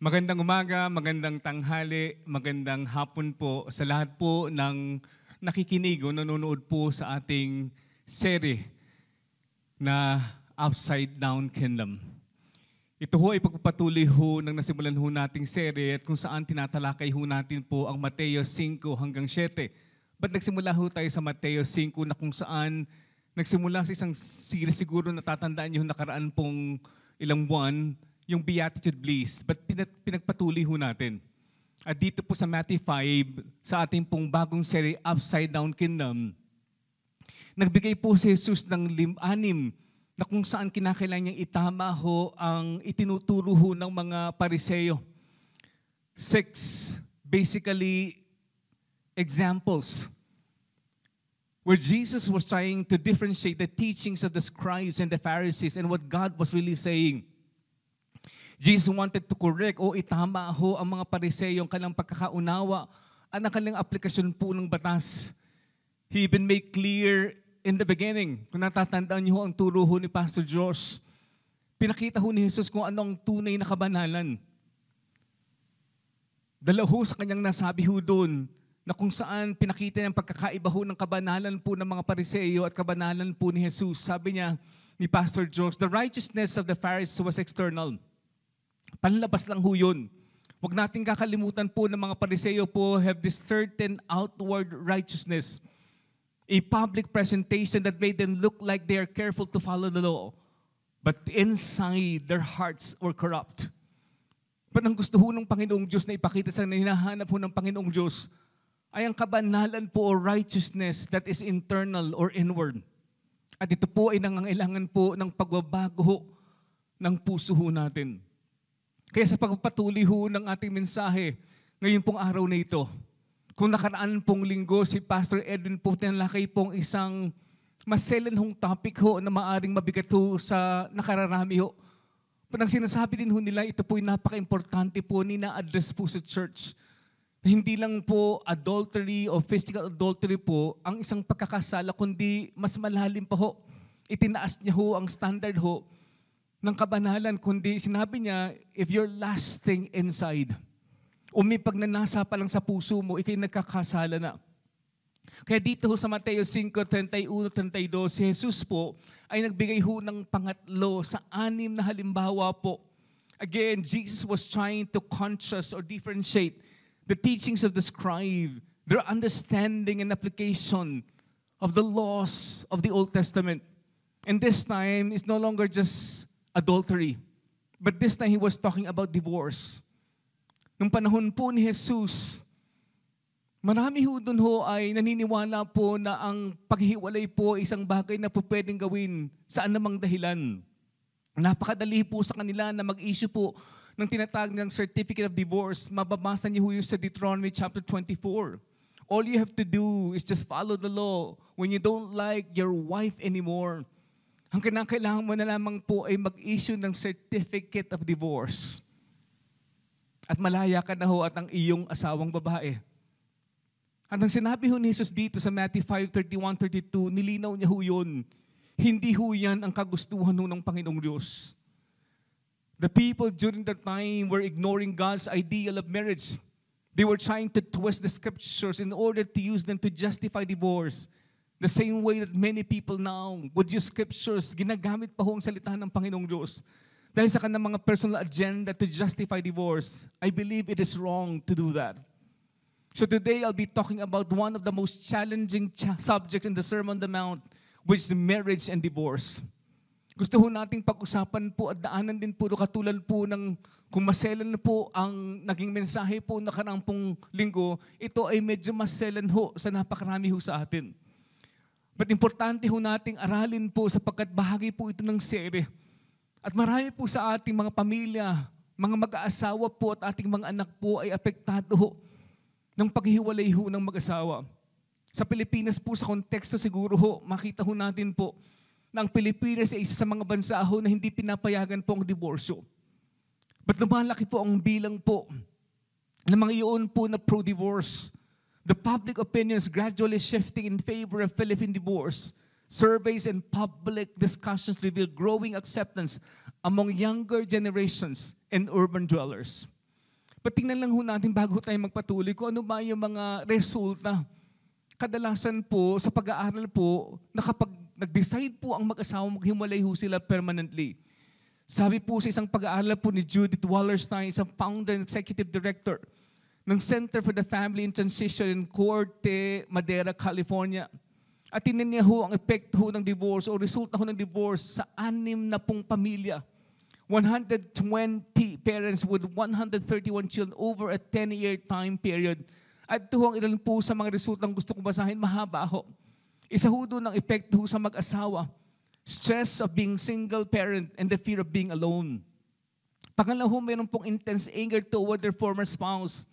Magandang umaga, magandang tanghali, magandang hapon po sa lahat po ng nakikinig o nanonood po sa ating serye na Upside Down Kingdom. Ito ho ay pagpapatuloy ho ng nasimulan ho nating serye at kung saan tinatalakay ho natin po ang Mateo 5 hanggang 7. Ba't nagsimula ho tayo sa Mateo 5 na kung saan nagsimula sa isang series, siguro natatandaan niyo nakaraan pong ilang buwan, yung Beatitude Bliss, but pinagpatuloy ho natin. At dito po sa Matthew 5, sa ating pong bagong serie, Upside Down Kingdom, nagbigay po si Jesus ng 6 na kung saan kinakailangan niyang itama ho ang itinuturo ho ng mga Pariseo. 6, basically, examples where Jesus was trying to differentiate the teachings of the scribes and the Pharisees and what God was really saying. Jesus wanted to correct o itama ho ang mga Pariseo ang kanilang pagkakaunawa at ang kanilang aplikasyon po ng batas. He even made clear in the beginning, kung natatandaan niyo ho ang turo ho ni Pastor Josh, pinakita ho ni Jesus kung anong tunay na kabanalan. Dala ho sa kanyang nasabi ho doon na kung saan pinakita niya ang pagkakaiba ho ng kabanalan po ng mga Pariseo at kabanalan po ni Jesus. Sabi niya ni Pastor Josh, the righteousness of the Pharisees was external. Panlabas lang ho yun. Huwag natin kakalimutan po ng mga Pariseo po have this certain outward righteousness. A public presentation that made them look like they are careful to follow the law. But inside, their hearts were corrupt. But ang gusto ho ng Panginoong Diyos na ipakita sa hinahanap ho ng Panginoong Diyos ay ang kabanalan po o righteousness that is internal or inward. At ito po ay nangangailangan po ng pagbabago ho ng puso ho natin. Kaya sa pagpapatuloy ho ng ating mensahe, ngayon pong araw na ito, kung nakaraan pong linggo, si Pastor Edwin po tinalakay pong isang maselan hong topic ho na maaring mabigat ho sa nakararami ho. Pero ang sinasabi din ho nila, ito po ay napaka-importante po ni na-address po sa church. Na hindi lang po adultery o physical adultery po ang isang pagkakasala, kundi mas malalim pa ho. Itinaas niya ho ang standard ho ng kabanalan, kundi sinabi niya, if you're lasting inside, o may pagnanasa pa lang sa puso mo, ikay nagkakasala na. Kaya dito ho sa Mateo 5:31-32, si Jesus po ay nagbigay ho ng pangatlo sa 6 na halimbawa po. Again, Jesus was trying to contrast or differentiate the teachings of the scribe, their understanding and application of the laws of the Old Testament. And this time, it's no longer just adultery. But this time, He was talking about divorce. Nung panahon po ni Jesus, marami ho dun ho ay naniniwala po na ang paghihiwalay po isang bagay na po pwedeng gawin sa anumang dahilan. Napakadali po sa kanila na mag-issue po ng tinatawag ng Certificate of Divorce. Mababasa niyo ho yung sa Deuteronomy chapter 24. All you have to do is just follow the law when you don't like your wife anymore. Ang kailangan mo na lamang po ay mag-issue ng Certificate of Divorce. At malaya ka na ho at ang iyong asawang babae. At ang sinabi ho ni Jesus dito sa Matthew 5:31-32, nilinaw niya ho yun. Hindi ho yan ang kagustuhan ho ng Panginoong Diyos. The people during that time were ignoring God's ideal of marriage. They were trying to twist the scriptures in order to use them to justify divorce. The same way that many people now would use scriptures, ginagamit pa ho ang salita ng Panginoong Diyos. Dahil sa kanilang mga personal agenda to justify divorce, I believe it is wrong to do that. So today I'll be talking about one of the most challenging subjects in the Sermon on the Mount, which is marriage and divorce. Gusto ho nating pag-usapan po at daanan din po katulad po ng kung maselan na po ang naging mensahe po nakaraang pong linggo, ito ay medyo maselan ho sa napakarami ho sa atin. But importante ho nating aralin po sapagkat bahagi po ito ng serye. At marami po sa ating mga pamilya, mga mag-aasawa po at ating mga anak po ay apektado ho ng paghihiwalay ho ng mag-asawa. Sa Pilipinas po, sa konteksto siguro ho, makita ho natin po na ang Pilipinas ay isa sa mga bansa ho na hindi pinapayagan po ang diborsyo. But lumalaki po ang bilang po ng mga iyon po na pro-divorce. The public opinion is gradually shifting in favor of Philippine divorce. Surveys and public discussions reveal growing acceptance among younger generations and urban dwellers. Patingnan lang ho natin bago tayo magpatuloy kung ano ba yung mga resulta. Kadalasan po sa pag-aaral po na kapag nag-decide po ang mag-asawa, maghiwalay ho sila permanently. Sabi po sa isang pag-aaral po ni Judith Wallerstein, isang founder and executive director ng Center for the Family in Transition in Corte Madera, California. At tinan niya ho ang epekto ho ng divorce o resulta ho ng divorce sa 60 pamilya. 120 parents with 131 children over a 10-year time period. At ito ang ilan po sa mga resultang gusto kong basahin, mahaba ho. Isa ho doon ang epekto ho sa mag-asawa. Stress of being single parent and the fear of being alone. Pangalawa ho, mayroon pong intense anger toward their former spouse,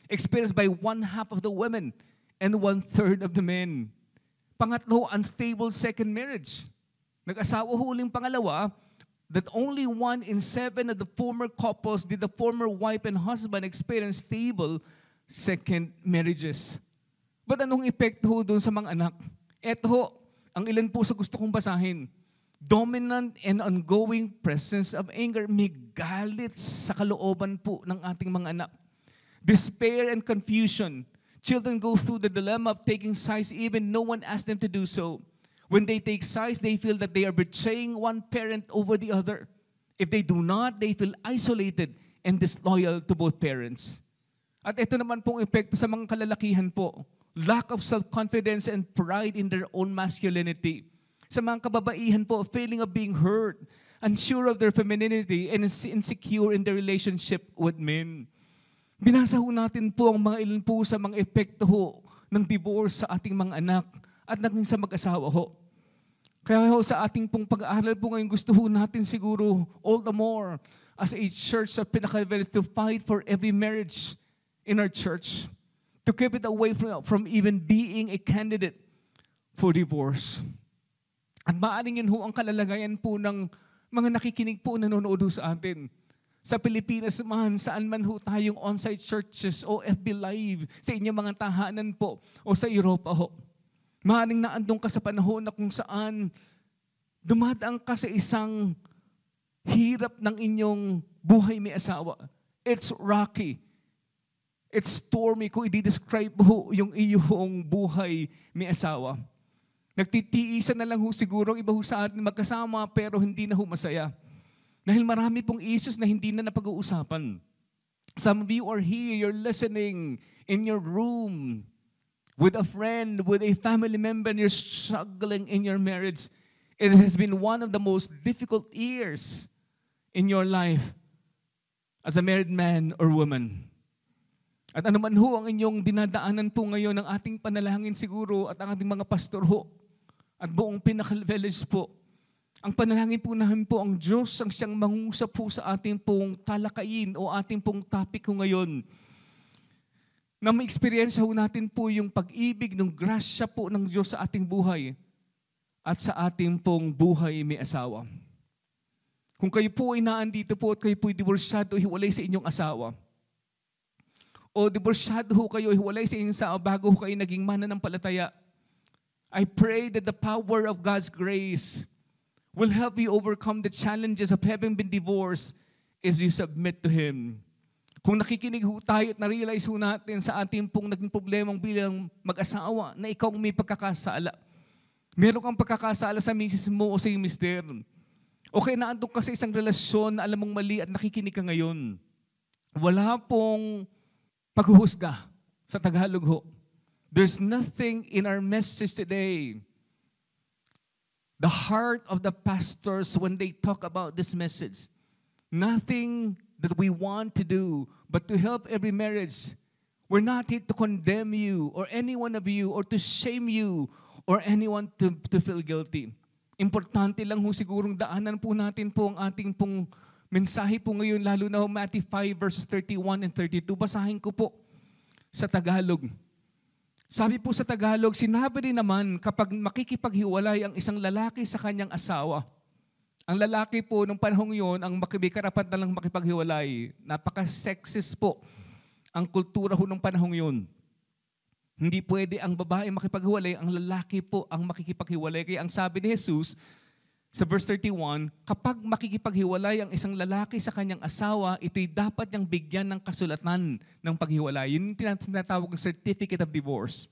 experienced by 1/2 of the women and 1/3 of the men. Pangatlo, unstable second marriage. Nag-asawa ho uling pangalawa, that only 1 in 7 of the former couples did the former wife and husband experience stable second marriages. But anong epekto ho doon sa mga anak? Eto ho, ang ilan po sa gusto kong basahin. Dominant and ongoing presence of anger. May galit sa kalooban po ng ating mga anak. Despair and confusion. Children go through the dilemma of taking sides even no one asked them to do so. When they take sides, they feel that they are betraying one parent over the other. If they do not, they feel isolated and disloyal to both parents. At ito naman pong epekto sa mga kalalakihan po. Lack of self-confidence and pride in their own masculinity. Sa mga kababaihan po, feeling of being hurt, unsure of their femininity, and insecure in their relationship with men. Binasa ho natin po ang mga ilan po sa mga epekto ho ng divorce sa ating mga anak at naging sa mag-asawa ho. Kaya ho sa ating pong pag-aaral po ngayon, gusto ho natin siguro all the more as a church sa pinaka-level to fight for every marriage in our church. To keep it away from even being a candidate for divorce. At maaaring yun ho ang kalalagayan po ng mga nakikinig po nanonood ho sa atin. Sa Pilipinas man, saan man ho tayong on-site churches o FB Live, sa inyong mga tahanan po o sa Europa ho. Maaaring naandun ka sa panahon na kung saan dumadaan ka sa isang hirap ng inyong buhay may asawa. It's rocky. It's stormy kung i-describe ho yung iyong buhay may asawa. Nagtitiisan na lang ho siguro ang iba ho sa atin magkasama pero hindi na ho masaya. Dahil marami pong issues na hindi na napag-uusapan. Some of you are here, you're listening in your room, with a friend, with a family member, and you're struggling in your marriage. It has been one of the most difficult years in your life as a married man or woman. At ano man ho ang inyong dinadaanan po ngayon ng ating panalangin siguro at ang ating mga pastor ho at buong Pinnacle Village po. Ang panalangin po namin po ang Diyos ang siyang mangusap po sa ating pong talakayin o ating pong topic ko ngayon. Na ma-experience ho natin po yung pag-ibig ng grasya po ng Diyos sa ating buhay at sa ating pong buhay may asawa. Kung kayo po ay naandito po at kayo po ay divorsyado, hiwalay sa inyong asawa. O divorsyado ho kayo, hiwalay sa inyong asawa bago ho kayo naging mananampalataya. I pray that the power of God's grace will help you overcome the challenges of having been divorced if you submit to Him. Kung nakikinig ho tayo at na-realize ho natin sa ating pong naging problemang bilang mag-asawa na ikaw may pagkakasala. Meron kang pagkakasala sa misis mo o sa iyong mister. O kaya naandun ka sa isang relasyon na alam mong mali at nakikinig ka ngayon. Wala pong paghuhusga sa Tagalog ho. There's nothing in our message today. The heart of the pastors when they talk about this message, nothing that we want to do, but to help every marriage. We're not here to condemn you or any one of you or to shame you or anyone to feel guilty. Importante lang ho sigurong daanan po natin po ang ating pong mensahe po ngayon, lalo na ho Matthew 5 verses 31 and 32. Basahin ko po sa Tagalog. Sabi po sa Tagalog, sinabi rin naman kapag makikipaghiwalay ang isang lalaki sa kanyang asawa, ang lalaki po nung panahong yon ang may karapat na lang makipaghiwalay. Napaka-sexist po ang kultura ho nung panahong yon. Hindi pwede ang babae makipaghiwalay, ang lalaki po ang makikipaghiwalay. Kaya ang sabi ni Jesus, Sa verse 31, kapag makikipaghiwalay ang isang lalaki sa kanyang asawa, ito'y dapat niyang bigyan ng kasulatan ng paghiwalay. Yun yung tinatawag ng certificate of divorce.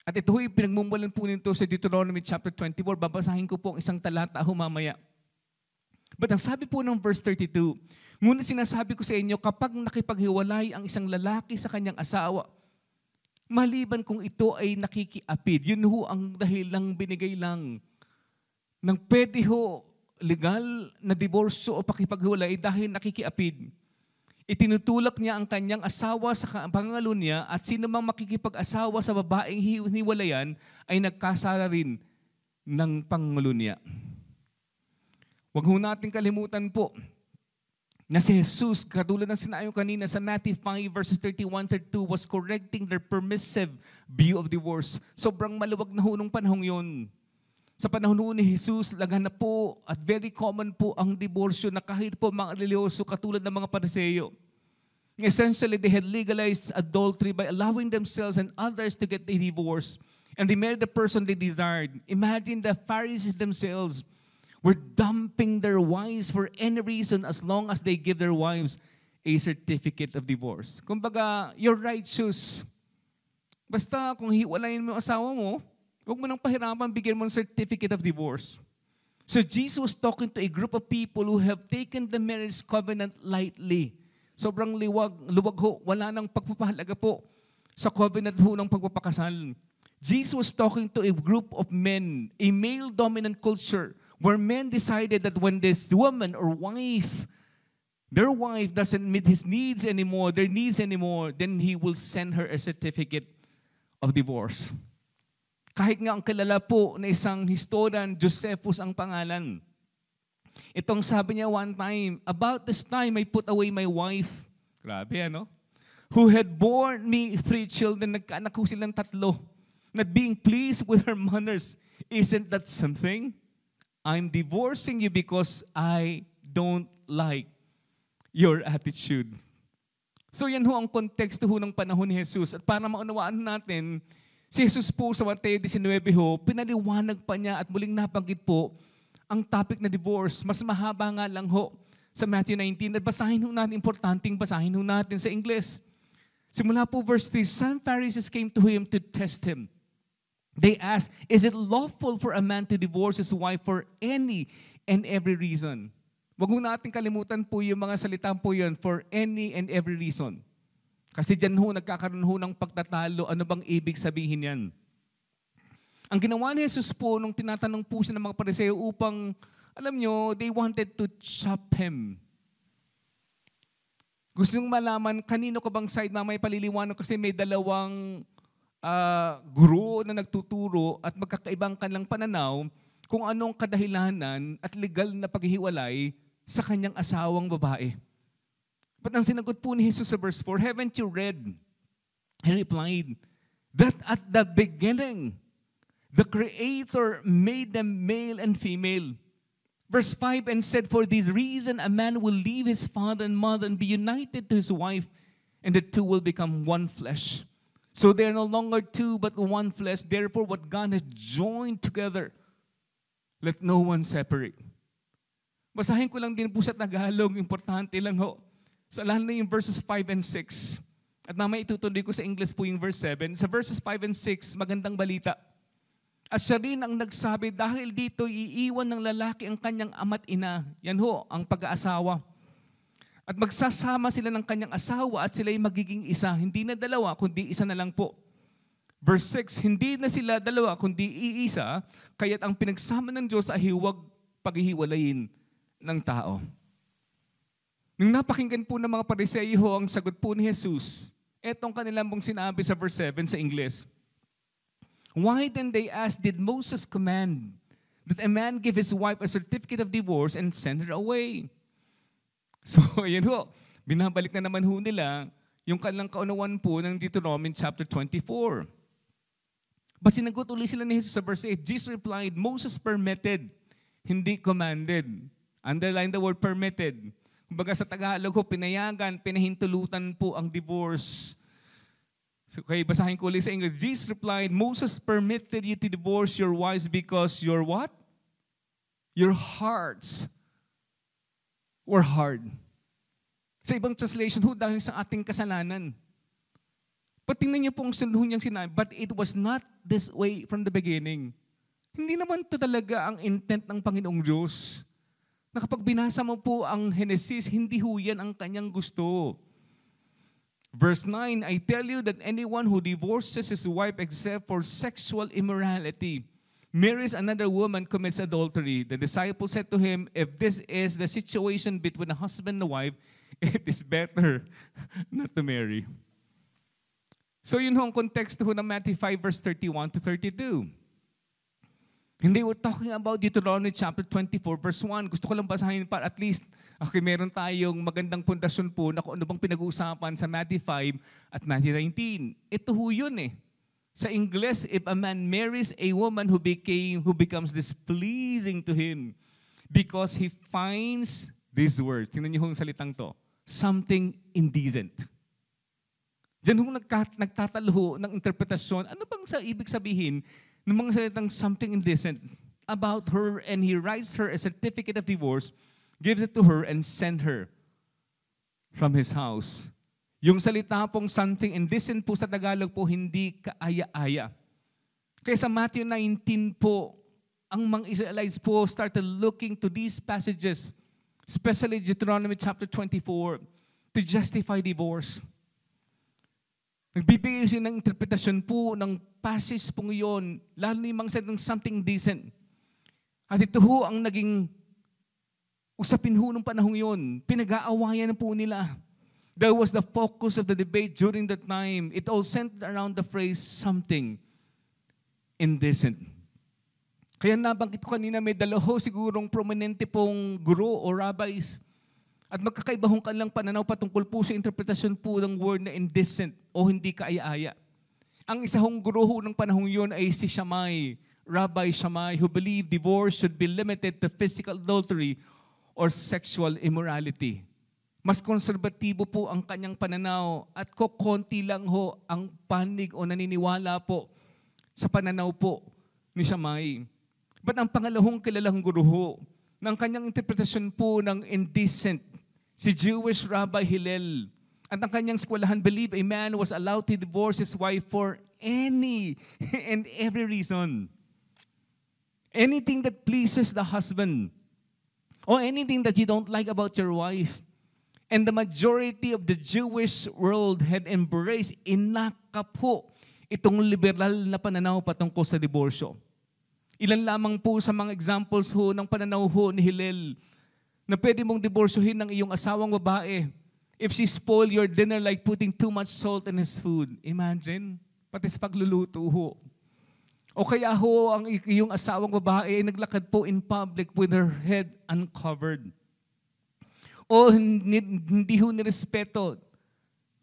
At ito'y pinagmumulan po nito sa Deuteronomy chapter 24. Babasahin ko po ang isang talata mamaya. But ang sabi po ng verse 32, ngunit sinasabi ko sa inyo, kapag nakipaghiwalay ang isang lalaki sa kanyang asawa, maliban kung ito ay nakikiapid, yun ho ang dahilang binigay lang ng pwede ho legal na diborsyo o pakipaghiwalay dahil nakikiapid. Itinutulak niya ang kanyang asawa sa pangalo niya at sino mang makikipag-asawa sa babaeng hiniwalayan ay nagkasala rin ng pangalo niya. Huwag ho natin kalimutan po na si Jesus, katulad ng sinabi kanina sa Matthew 5 verses 31-32, was correcting their permissive view of divorce. Sobrang maluwag na ho nung panahong yun. Sa panahon noon ni Jesus, lagan na po at very common po ang diborsyo na kahit po mga religyoso katulad ng mga Pariseo. Essentially, they had legalized adultery by allowing themselves and others to get a divorce and they married the person they desired. Imagine the Pharisees themselves were dumping their wives for any reason as long as they give their wives a certificate of divorce. Kumbaga, you're righteous. Basta kung hiwalayin mo ang asawa mo, huwag mo nang pahirapan, bigyan mo ng certificate of divorce. So Jesus was talking to a group of people who have taken the marriage covenant lightly. Sobrang luwag ho, wala nang pagpapahalaga po sa covenant ho ng pagpapakasal. Jesus was talking to a group of men, a male-dominant culture, where men decided that when this woman or wife, their wife doesn't meet his needs anymore, their needs anymore, then he will send her a certificate of divorce. Kahit nga ang kilala po na isang historian, Josephus ang pangalan. Itong sabi niya one time, about this time I put away my wife. Grabe ano? Who had borne me 3 children. Nagkaanak ko silang 3. Not being pleased with her manners. Isn't that something? I'm divorcing you because I don't like your attitude. So yan ho ang konteksto ho ng panahon ni Jesus. At para maunawaan natin, si Jesus po sa Mateo 19 ho, pinaliwanag pa niya at muling nabanggit po ang topic na divorce. Mas mahaba nga lang ho sa Matthew 19. At basahin ho natin, importanteng basahin ho natin sa English. Simula po verse 3, some Pharisees came to him to test him. They asked, is it lawful for a man to divorce his wife for any and every reason? Huwag ho natin kalimutan po yung mga salita po yun, for any and every reason. Kasi dyan ho, nagkakaroon ho ng pagtatalo. Ano bang ibig sabihin yan? Ang ginawa ni Jesus po nung tinatanong po siya ng mga Pariseo upang, alam nyo, they wanted to chop him. Gusto nyo malaman, kanino ka bang side mamay paliliwanag kasi may dalawang guro na nagtuturo at magkakaibang kanilang pananaw kung anong kadahilanan at legal na paghihiwalay sa kanyang asawang babae. But ang sinagot po ni Jesus sa verse 4, haven't you read? He replied, that at the beginning, the Creator made them male and female. Verse 5, and said, for this reason, a man will leave his father and mother and be united to his wife, and the two will become one flesh. So they are no longer two, but one flesh. Therefore, what God has joined together, let no one separate. Basahin ko lang din po sa Tagalog, importante lang ho. Sa lalo na yung verses 5 and 6. At mamaya itutuloy ko sa English po yung verse 7. Sa verses 5 and 6, magandang balita. At siya rin ang nagsabi, dahil dito iiwan ng lalaki ang kanyang ama't ina. Yan ho, ang pag-aasawa. At magsasama sila ng kanyang asawa at sila'y magiging isa. Hindi na dalawa, kundi isa na lang po. Verse 6, hindi na sila dalawa, kundi iisa, kaya't ang pinagsama ng Diyos ay huwag paghihiwalayin ng tao. Nung napakinggan po ng mga Pariseo ang sagot po ni Jesus, etong kanilang pong sinabi sa verse 7 sa English. Why then they asked, did Moses command that a man give his wife a certificate of divorce and send her away? So, yan ho, binabalik na naman ho nila yung kanilang kaunawan po ng Deuteronomy chapter 24. But sinagot ulit sila ni Jesus sa verse 8, Jesus replied, Moses permitted, hindi commanded. Underline the word permitted. Kumbaga sa Tagalog ho, pinayagan, pinahintulutan po ang divorce. So, okay, basahin ko ulit sa English. Jesus replied, Moses permitted you to divorce your wives because you're what? Your hearts were hard. Sa ibang translation, dahil sa ating kasalanan. But tingnan niyo pong sunod niyang sinabi, but it was not this way from the beginning. Hindi naman ito talaga ang intent ng Panginoong Diyos. Na kapag binasa mo po ang Genesis, hindi ho yan ang kanyang gusto. Verse 9, I tell you that anyone who divorces his wife except for sexual immorality, marries another woman, commits adultery. The disciples said to him, if this is the situation between a husband and a wife, it is better not to marry. So yun ho ang konteksto ho ng Matthew 5 verse 31 to 32. Hindi, we're talking about Deuteronomy chapter 24 verse 1. Gusto ko lang basahin para at least, okay, meron tayong magandang pundasyon po na kung ano bang pinag-uusapan sa Matthew 5 at Matthew 19. Ito ho yun eh. Sa English, if a man marries a woman who becomes displeasing to him because he finds these words. Tingnan niyo yung salitang to. Something indecent. Diyan ho nagtatalo ng interpretasyon. Ano bang ibig sabihin ng mga salitang something indecent about her, and he writes her a certificate of divorce, gives it to her, and send her from his house. Yung salita pong something indecent po sa Tagalog po, hindi kaaya-aya. Kaya sa Matthew 19 po, ang mga Israelites po started looking to these passages, especially Deuteronomy chapter 24, to justify divorce. Nagbibigay sila ng interpretasyon po ng passage po ngayon, lalo na yung mga salitang something decent. At ito ho ang naging usapin ho ng panahon yun. Pinag-aawayan po nila. That was the focus of the debate during that time. It all centered around the phrase something indecent. Kaya nabanggit ko kanina, may dalaho sigurong prominente pong guro o rabbis. At magkakaibahong kanilang pananaw patungkol po sa interpretasyon po ng word na indecent o hindi kaaya-aya. Ang isa hong guro ng panahong yun ay si Shammai, Rabbi Shammai, who believed divorce should be limited to physical adultery or sexual immorality. Mas konserbatibo po ang kanyang pananaw at kokonti lang ho ang panig o naniniwala po sa pananaw po ni Shammai. But ang pangalawang kilalang guro ho, ng kanyang interpretasyon po ng indecent, si Jewish Rabbi Hillel. At ang kanyang eskwelahan believed a man was allowed to divorce his wife for any and every reason. Anything that pleases the husband or anything that you don't like about your wife. And the majority of the Jewish world had embraced, inakap po itong liberal na pananaw patungkol sa diborsyo. Ilan lamang po sa mga examples ho ng pananaw ho ni Hillel na pwede mong diborsyohin ng iyong asawang babae if she spoil your dinner like putting too much salt in his food. Imagine, pati sa pagluluto ho. O kaya ho, ang iyong asawang babae ay naglakad po in public with her head uncovered. O hindi ho nirespeto.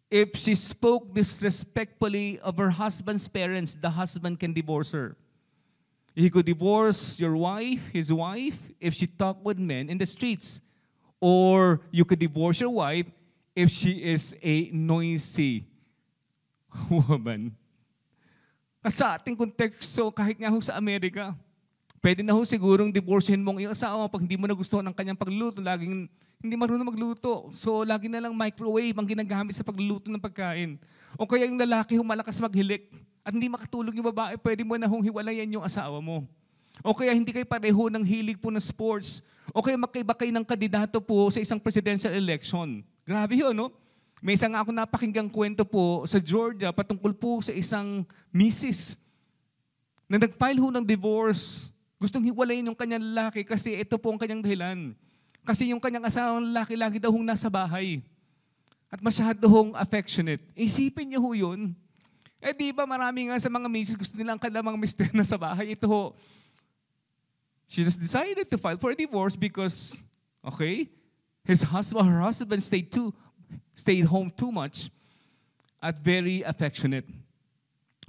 If she spoke disrespectfully of her husband's parents, the husband can divorce her. He could divorce your wife, his wife, if she talked with men in the streets. Or you could divorce your wife if she is a noisy woman. Sa ating konteksto, kahit nga ho sa Amerika, pwede na ho sigurong divorcehin mo ang iyong asawa pag hindi mo nagustuhan ang kanyang pagluluto, laging hindi marunong magluto. So, lagi na lang microwave ang ginagamit sa pagluluto ng pagkain. O kaya yung lalaki malakas maghilik at hindi makatulog yung babae, pwede mo na hong hiwalayan yung asawa mo. O kaya hindi kayo pareho ng hilig po ng sports. O kaya magkaiba kayo ng kandidato po sa isang presidential election. Grabe yun, no? May isang ako napakinggang kwento po sa Georgia patungkol po sa isang misis na nag-file ho ng divorce. Gustong hiwalayin yung kanyang lalaki kasi ito po ang kanyang dahilan. Kasi yung kanyang asawang lalaki lagi daw hong nasa bahay. At masyado hong affectionate. Isipin niyo ho yun. Eh di ba marami nga sa mga misis gusto nila ang kanilang mister na sa bahay. Ito ho. She just decided to file for a divorce because, okay, her husband stayed home too much at very affectionate.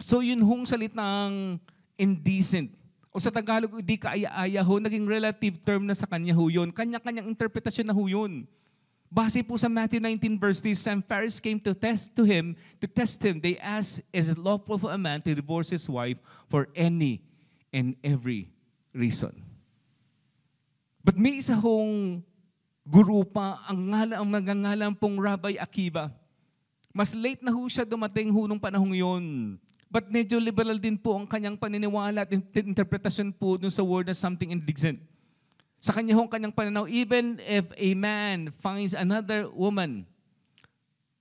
So yun hong salitang indecent. O sa Tagalog, di kaaya-aya ho, naging relative term na sa kanya ho yun. Kanya-kanyang interpretasyon na ho yun. Base po sa Matthew 19 verse 3, some Pharisees came to test him. They asked, is it lawful for a man to divorce his wife for any and every reason? But may isa hong guru pa, ang nagangalan pong Rabbi Akiva. Mas late na ho siya dumating ho nung panahong yon. But medyo liberal din po ang kanyang paniniwala at interpretasyon po dun sa word na something indecent. Sa kanya hong kanyang pananaw, even if a man finds another woman,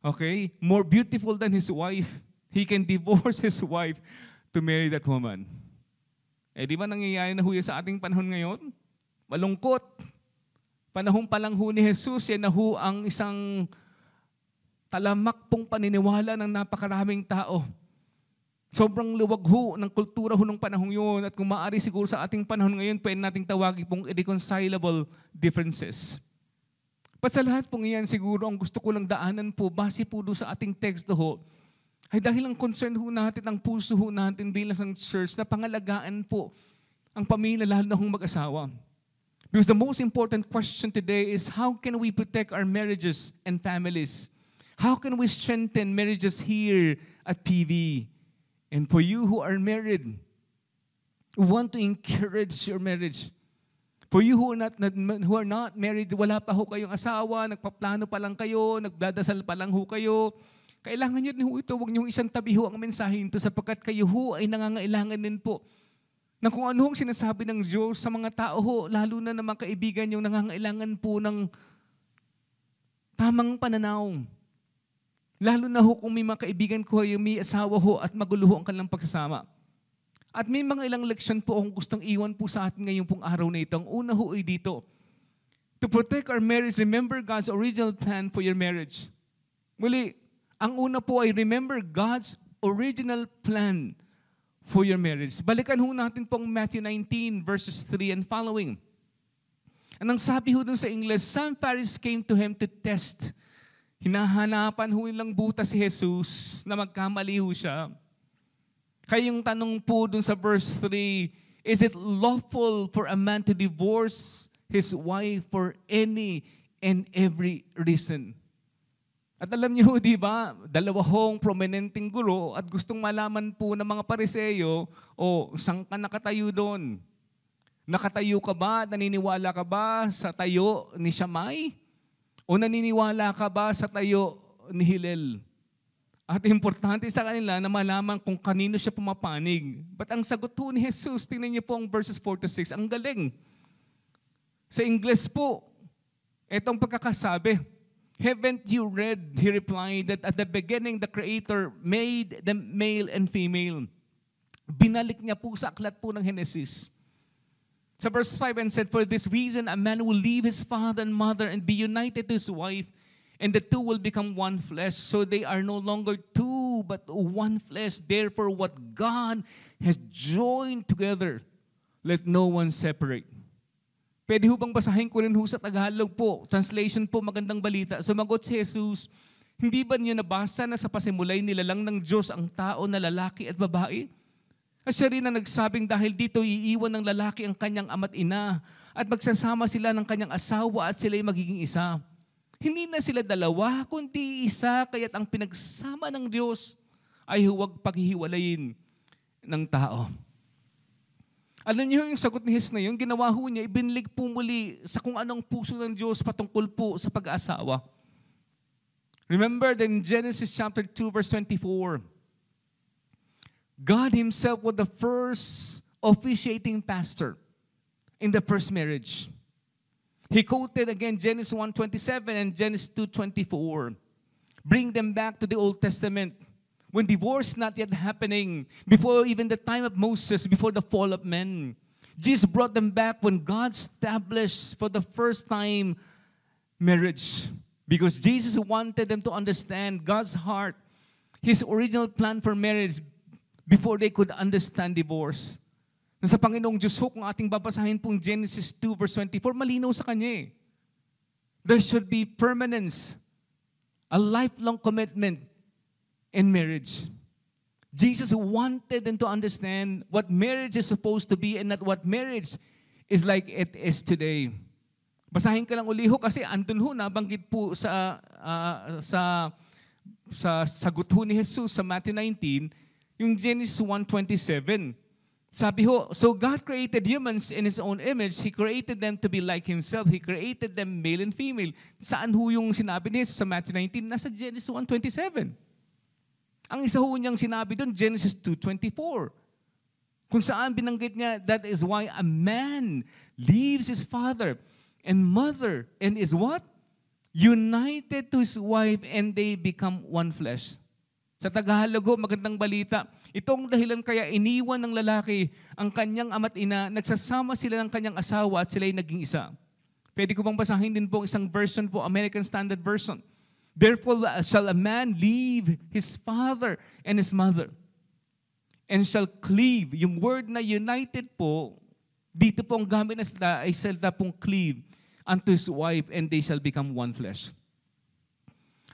okay, more beautiful than his wife, he can divorce his wife to marry that woman. Eh di ba nangyayari na ho yan sa ating panahon ngayon? Malungkot. Panahon pa lang ho ni Jesus, yan na ho ang isang talamak pong paniniwala ng napakaraming tao. Sobrang luwag ho ng kultura ho ng panahon yun. At kung maaari siguro sa ating panahon ngayon, pwede nating tawagin pong irreconcilable differences. But sa lahat pong iyan, siguro ang gusto ko lang daanan po, base po doon sa ating teksto ho, ay dahil ang concern ho natin, ang puso ho natin bilang sa church, na pangalagaan po ang pamilya, lalo na hong mag-asawa. Because the most important question today is, how can we protect our marriages and families? How can we strengthen marriages here at PV? And for you who are married, we want to encourage your marriage. For you who are not married, wala pa ho kayong asawa, nagpaplano pa lang kayo, nagdadasal pa lang ho kayo, kailangan nyo ho ito, huwag nyo isang tabi ho ang mensahe ito sapagkat kayo ho ay nangangailangan din po na kung ano ang sinasabi ng Diyos sa mga tao ho, lalo na ng mga kaibigan yung nangangailangan po ng tamang pananaw. Lalo na ho kung may mga kaibigan ko yung may asawa ho at magulo ho ang kanilang pagsasama. At may mga ilang leksyon po akong gustong iwan po sa atin ngayong pong araw na ito. Ang una ho ay dito. To protect our marriage, remember God's original plan for your marriage. Muli, ang una po ay remember God's original plan for your marriage. Balikan ho natin pong Matthew 19 verses 3 and following. Anong sabi ho dun sa English? Some Pharisees came to him to test. Hinahanapan ho nilang butas si Jesus na magkamali ho siya. Kaya yung tanong po dun sa verse 3, is it lawful for a man to divorce his wife for any and every reason? At alam niyo, di ba, dalawa hong prominenteng guro at gustong malaman po ng mga Pariseyo, saan ka nakatayo doon? Nakatayo ka ba? Naniniwala ka ba sa tayo ni Shammai? O naniniwala ka ba sa tayo ni Hillel? At importante sa kanila na malaman kung kanino siya pumapanig. But ang sagot po ni Jesus, tingnan niyo po ang verses 4-6, ang galing. Sa English po, etong pagkakasabi, haven't you read, he replied, that at the beginning the Creator made them male and female. Binalik niya po sa aklat po ng Genesis. Sa verse 5 and said, for this reason a man will leave his father and mother and be united to his wife, and the two will become one flesh. So they are no longer two, but one flesh. Therefore, what God has joined together, let no one separate. Pwede ho bang basahin ko rin ho sa Tagalog po? Translation po, magandang balita. Sumagot si Jesus, hindi ba niyo nabasa na sa pasimulay nilalang ng Diyos ang tao na lalaki at babae? At siya rin na nagsabing dahil dito iiwan ng lalaki ang kanyang ama't ina at magsasama sila ng kanyang asawa at sila'y magiging isa. Hindi na sila dalawa, kundi isa, kaya't ang pinagsama ng Diyos ay huwag paghihiwalayin ng tao. Alam niyo yung sagot ni Jesus na yun, ginawa ho niya, ibinlig po muli sa kung anong puso ng Diyos patungkol po sa pag-aasawa. Remember that in Genesis chapter 2 verse 24, God Himself was the first officiating pastor in the first marriage. He quoted again Genesis 1:27 and Genesis 2:24. Bring them back to the Old Testament. When divorce not yet happening, before even the time of Moses, before the fall of men. Jesus brought them back when God established for the first time marriage. Because Jesus wanted them to understand God's heart, His original plan for marriage before they could understand divorce. Sa Panginoong Diyos ho, kung ating babasahin pong Genesis 2 verse 24, malinaw sa Kanya eh. There should be permanence, a lifelong commitment in marriage. Jesus wanted them to understand what marriage is supposed to be and not what marriage is like it is today. Basahin ka lang uli ho kasi andun ho, nabanggit po sa sagot ho ni Jesus sa Matthew 19, yung Genesis 1:27. Sabi ho, so God created humans in His own image. He created them to be like Himself. He created them male and female. Saan ho yung sinabi niya sa Matthew 19? Nasa Genesis 1:27. Ang isa ho niyang sinabi doon, Genesis 2:24. Kung saan binanggit niya, that is why a man leaves his father and mother and is what? United to his wife and they become one flesh. Sa Tagalog, magandang balita, itong dahilan kaya iniwan ng lalaki ang kanyang ama't ina, nagsasama sila ng kanyang asawa at sila'y naging isa. Pwede ko bang basahin din po isang version po, American Standard Version. Therefore shall a man leave his father and his mother and shall cleave. Yung word na united po, dito po ang gamit na sila ay salita pong cleave unto his wife and they shall become one flesh.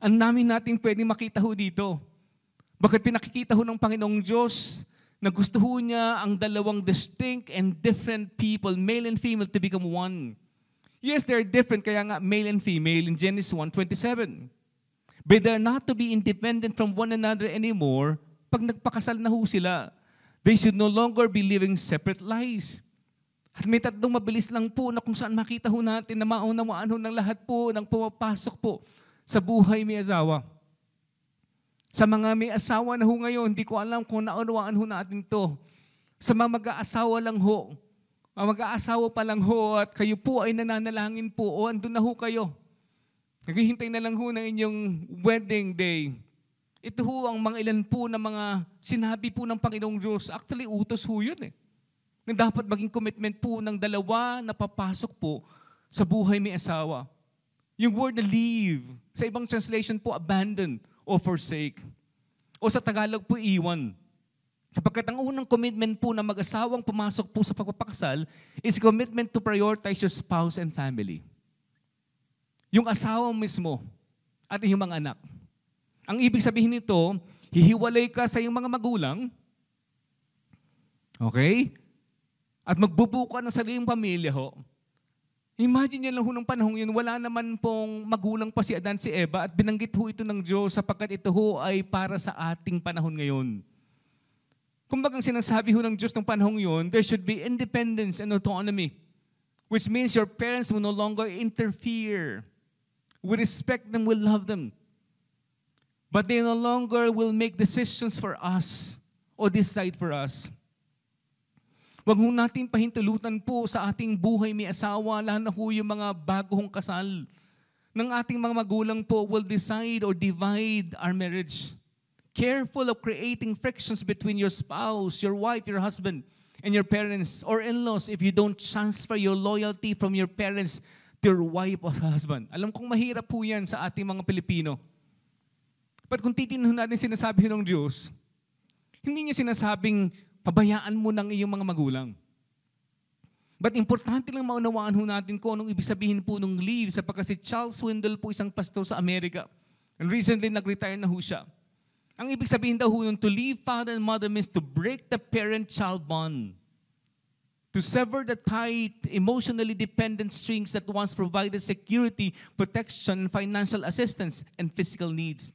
Ang namin natin pwede makita ho dito. Bakit pinakikita ho ng Panginoong Diyos na gusto ho niya ang dalawang distinct and different people, male and female, to become one. Yes, they're different, kaya nga male and female in Genesis 1:27. But they're not to be independent from one another anymore. Pag nagpakasal na ho sila, they should no longer be living separate lives. At may tatlong mabilis lang po na kung saan makita ho natin na maunawaan ho ng lahat po ng pumapasok po sa buhay may asawa. Sa mga may asawa na ho ngayon, hindi ko alam kung naunawaan ho natin to. Sa mga mag-aasawa lang ho, mag-aasawa pa lang ho at kayo po ay nananalangin po o andun na ho kayo. Naghihintay na lang ho ng inyong wedding day. Ito ho ang mga ilan po na mga sinabi po ng Panginoong Diyos. Actually, utos ho yun eh. Na dapat maging commitment po ng dalawa na papasok po sa buhay may asawa. Yung word na leave, sa ibang translation po, abandon o forsake. O sa Tagalog po, iwan. Kapagkat ang unang commitment po na mag-asawang pumasok po sa pagpapakasal is commitment to prioritize your spouse and family. Yung asawa mismo at iyong mga anak. Ang ibig sabihin nito, hihiwalay ka sa iyong mga magulang, okay? At magbubuo ka ng sariling pamilya ho. Imagine niyo lang ho ng panahon yun, wala naman pong magulang pa si Adan, si Eva, at binanggit ho ito ng Diyos sapagkat ito ho ay para sa ating panahon ngayon. Kumbagang sinasabi ho ng Diyos ng panahon yun, there should be independence and autonomy, which means your parents will no longer interfere. We respect them, we love them. But they no longer will make decisions for us or decide for us. Huwag ho natin pahintulutan po sa ating buhay may asawa, lalo na ho yung mga bagong kasal. Ng ating mga magulang po will decide or divide our marriage. Careful of creating frictions between your spouse, your wife, your husband, and your parents or in-laws if you don't transfer your loyalty from your parents to your wife or husband. Alam kong mahirap po yan sa ating mga Pilipino. But kung titignan natin sinasabi ng Diyos, hindi niya sinasabing pabayaan mo ng iyong mga magulang. But importante lang maunawaan ho natin kung anong ibig sabihin po ng leave sapagkat si Charles Swindoll po isang pastor sa Amerika. And recently nag-retire na ho siya. Ang ibig sabihin daw ho to leave father and mother means to break the parent-child bond. To sever the tight, emotionally dependent strings that once provided security, protection, financial assistance, and physical needs.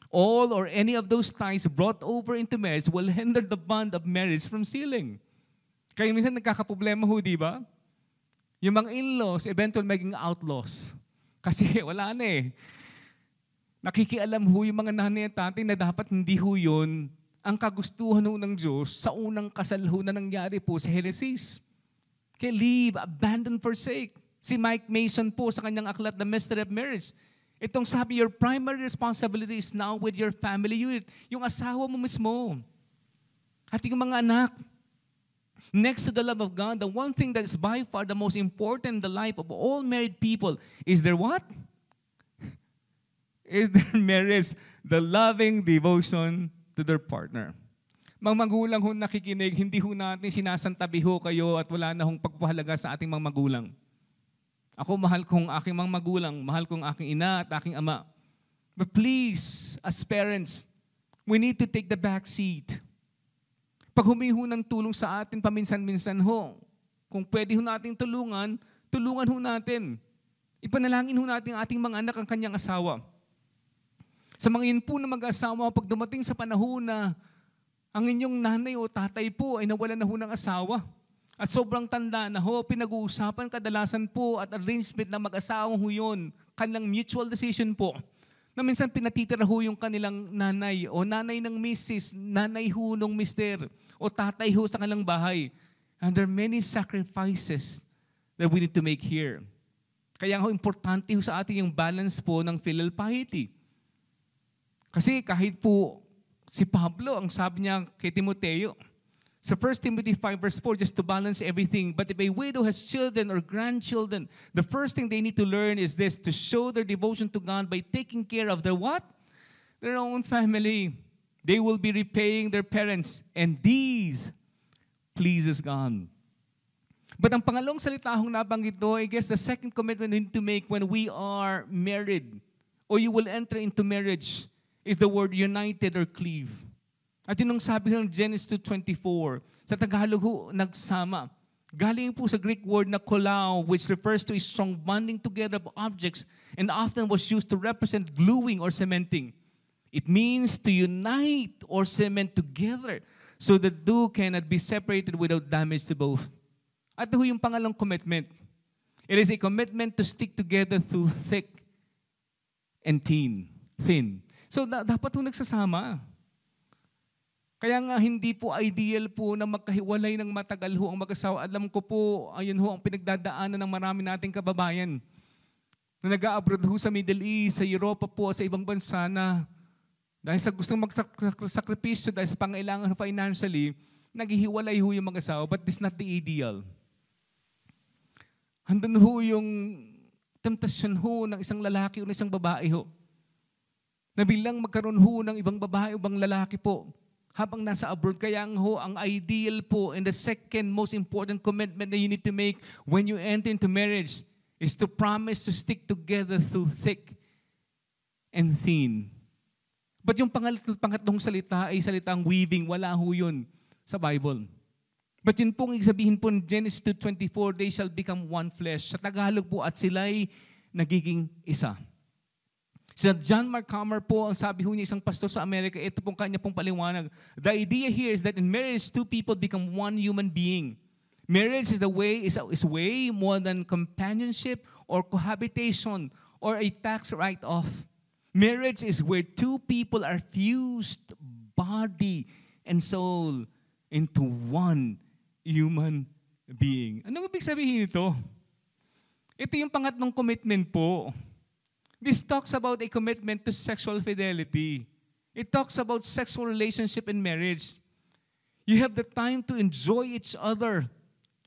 All or any of those ties brought over into marriage will hinder the bond of marriage from sealing. Kaya minsan nagkakaproblema ho, di ba? Yung mga in-laws, eventually maging outlaws. Kasi wala na eh. Nakikialam ho yung mga nanay at tatay na dapat hindi ho yun ang kagustuhan ho ng Diyos sa unang kasal ho na nangyari po sa Genesis. Kaya leave, abandon, forsake. Si Mike Mason po sa kanyang aklat, The Mystery of Marriage, itong sabi, your primary responsibility is now with your family unit. Yung asawa mo mismo. At yung mga anak. Next to the love of God, the one thing that is by far the most important in the life of all married people is their what? Is their marriage, the loving devotion to their partner. Mga magulang ho nakikinig, hindi ho natin sinasantabi ho kayo at wala na hong pagpapahalaga sa ating mga magulang. Ako, mahal kong aking mga magulang, mahal kong aking ina at aking ama. But please, as parents, we need to take the back seat. Pag humingi ho ng tulong sa atin, paminsan-minsan ho, kung pwede ho natin tulungan, tulungan ho natin. Ipanalangin ho natin ang ating mga anak, ang kanyang asawa. Sa mga yun po na mag-asawa, pag dumating sa panahon na ang inyong nanay o tatay po ay nawalan na ho ng asawa. At sobrang tanda na ho, pinag-uusapan kadalasan po at arrangement ng mag-asawang ho yun, kanilang mutual decision po, na minsan pinatitira ho yung kanilang nanay o nanay ng misis, nanay ho ng mister, o tatay ho sa kanilang bahay. And there are many sacrifices that we need to make here. Kaya ho, importante ho sa atin yung balance po ng filial piety. Kasi kahit po si Pablo, ang sabi niya kay Timoteo, sa 1 Timothy 5 verse 4, just to balance everything. But if a widow has children or grandchildren, the first thing they need to learn is this, to show their devotion to God by taking care of their what? Their own family. They will be repaying their parents. And these pleases God. But ang pangalawang salita akong nabanggit doon, I guess the second commitment we need to make when we are married or you will enter into marriage is the word united or cleave. At yun ang sabi ng Genesis 2:24, sa Tagalog ho, nagsama. Galing po sa Greek word na kolao, which refers to a strong bonding together of objects and often was used to represent gluing or cementing. It means to unite or cement together so that two cannot be separated without damage to both. At ito yung pangalawang commitment. It is a commitment to stick together through thick and thin. So dapat po nagsasama. Kaya nga hindi po ideal po na magkahiwalay ng matagal ho ang mag-asawa. Alam ko po, ayun ho ang pinagdadaanan ng marami nating kababayan na nag-a-abroad ho sa Middle East, sa Europa po, sa ibang bansa na dahil sa gustong magsakripisyo, dahil sa pangailangan financially, naghihiwalay ho yung mag-asawa, but this is not the ideal. Handun ho yung temptasyon ho ng isang lalaki o ng isang babae ho. Na bilang magkaroon ho ng ibang babae o ibang lalaki po, habang nasa abroad, kaya ho, ang ideal po and the second most important commitment that you need to make when you enter into marriage is to promise to stick together through thick and thin. But yung pangatlong salita ay salitang weaving, wala ho yun sa Bible. But yun pong sabihin po in Genesis 2:24, they shall become one flesh. Sa Tagalog po, at sila'y nagiging isa. Sa John Mark Comer po, ang sabi ho niya isang pastor sa Amerika, ito pong kanya pong paliwanag. The idea here is that in marriage, two people become one human being. Marriage is way more than companionship or cohabitation or a tax write-off. Marriage is where two people are fused, body and soul, into one human being. Anong ibig sabihin ito? Ito yung pangatlong commitment po. This talks about a commitment to sexual fidelity. It talks about sexual relationship in marriage. You have the time to enjoy each other.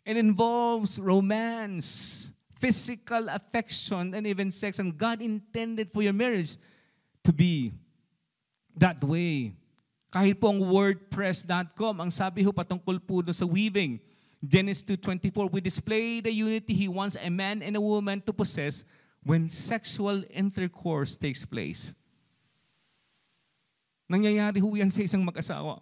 It involves romance, physical affection, and even sex. And God intended for your marriage to be that way. Kahit po ang wordpress.com, ang sabi ho patungkol po sa weaving, Genesis 2:24, we display the unity He wants a man and a woman to possess when sexual intercourse takes place. Nangyayari ho yan sa isang mag-asawa.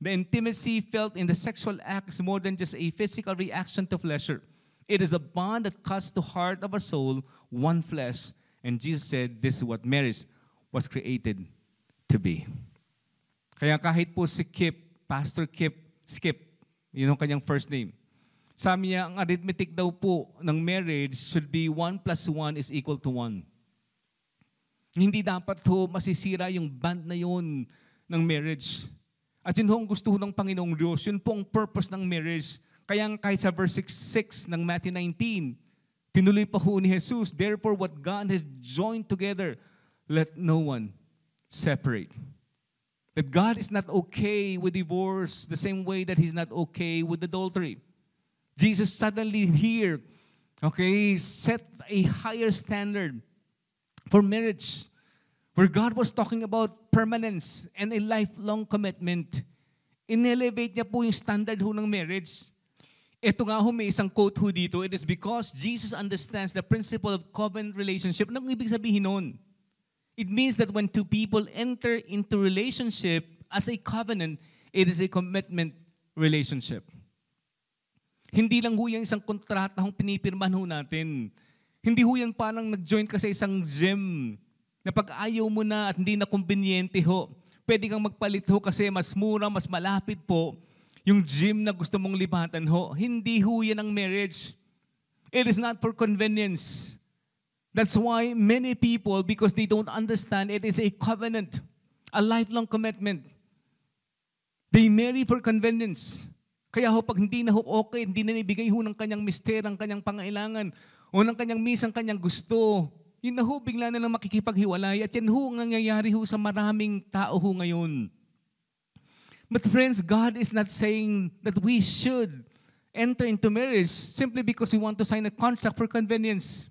The intimacy felt in the sexual act is more than just a physical reaction to pleasure. It is a bond that cuts to heart of a soul, one flesh. And Jesus said, this is what marriage was created to be. Kaya kahit po si Pastor Skip, yun ang kanyang first name. Sabi niya, ang arithmetic daw po ng marriage should be 1 + 1 is equal to 1. Hindi dapat ho masisira yung bond na yun ng marriage. At yun ho ang gusto ng Panginoong Diyos. Yun po ang purpose ng marriage. Kaya kahit sa verse 6 ng Matthew 19, tinuloy pa ho ni Jesus, therefore what God has joined together, let no one separate. That God is not okay with divorce the same way that He's not okay with adultery. Jesus suddenly here, set a higher standard for marriage, where God was talking about permanence and a lifelong commitment. In-elevate niya po yung standard ho ng marriage. Ito nga ho, may isang quote ho dito, it is because Jesus understands the principle of covenant relationship. Anong ibig sabihin nun? It means that when two people enter into relationship as a covenant, it is a commitment relationship. Hindi lang ho yan isang kontrata hong pinipirman ho natin. Hindi ho yan parang nag-join ka sa isang gym na pag ayaw mo na at hindi na kumbinyente ho, Pwede kang magpalit ho kasi mas mura, mas malapit po yung gym na gusto mong libatan ho. Hindi ho yan ang marriage. It is not for convenience. That's why many people, because they don't understand, it is a covenant, a lifelong commitment. They marry for convenience. Kaya ho, pag hindi na ho okay, hindi na ibigay ho ng kanyang mister, ang kanyang pangailangan, o ng kanyang miss, ang kanyang gusto, yun na ho, bigla na lang makikipaghiwalay. At yan ho, ang nangyayari ho sa maraming tao ho ngayon. But friends, God is not saying that we should enter into marriage simply because we want to sign a contract for convenience.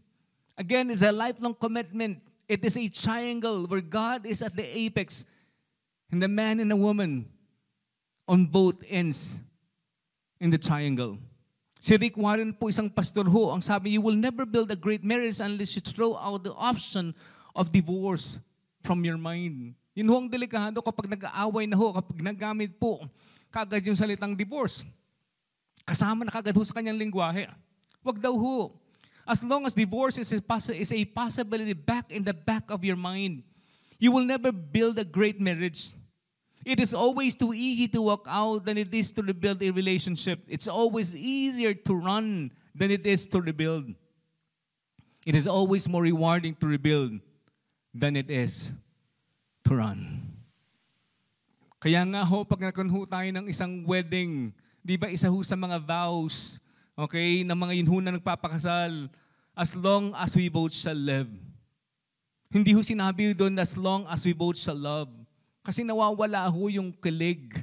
Again, it's a lifelong commitment. It is a triangle where God is at the apex and the man and the woman on both ends in the triangle. Si Rick Warren po, isang pastor ho, ang sabi, you will never build a great marriage unless you throw out the option of divorce from your mind. Yun ho ang delikado kapag nag-aaway na ho, kapag nagamit po kagad yung salitang divorce. Kasama na kagad ho sa kanyang lingwahe. Wag daw ho. As long as divorce is a possibility back in the back of your mind, you will never build a great marriage. It is always too easy to walk out than it is to rebuild a relationship. It's always easier to run than it is to rebuild. It is always more rewarding to rebuild than it is to run. Kaya nga ho, pag nagkaroon tayo ng isang wedding, di ba isa ho sa mga vows, okay, ng mga yun ho na nagpapakasal, as long as we both shall live. Hindi ho sinabi doon, as long as we both shall love. Kasi nawawala ho yung kilig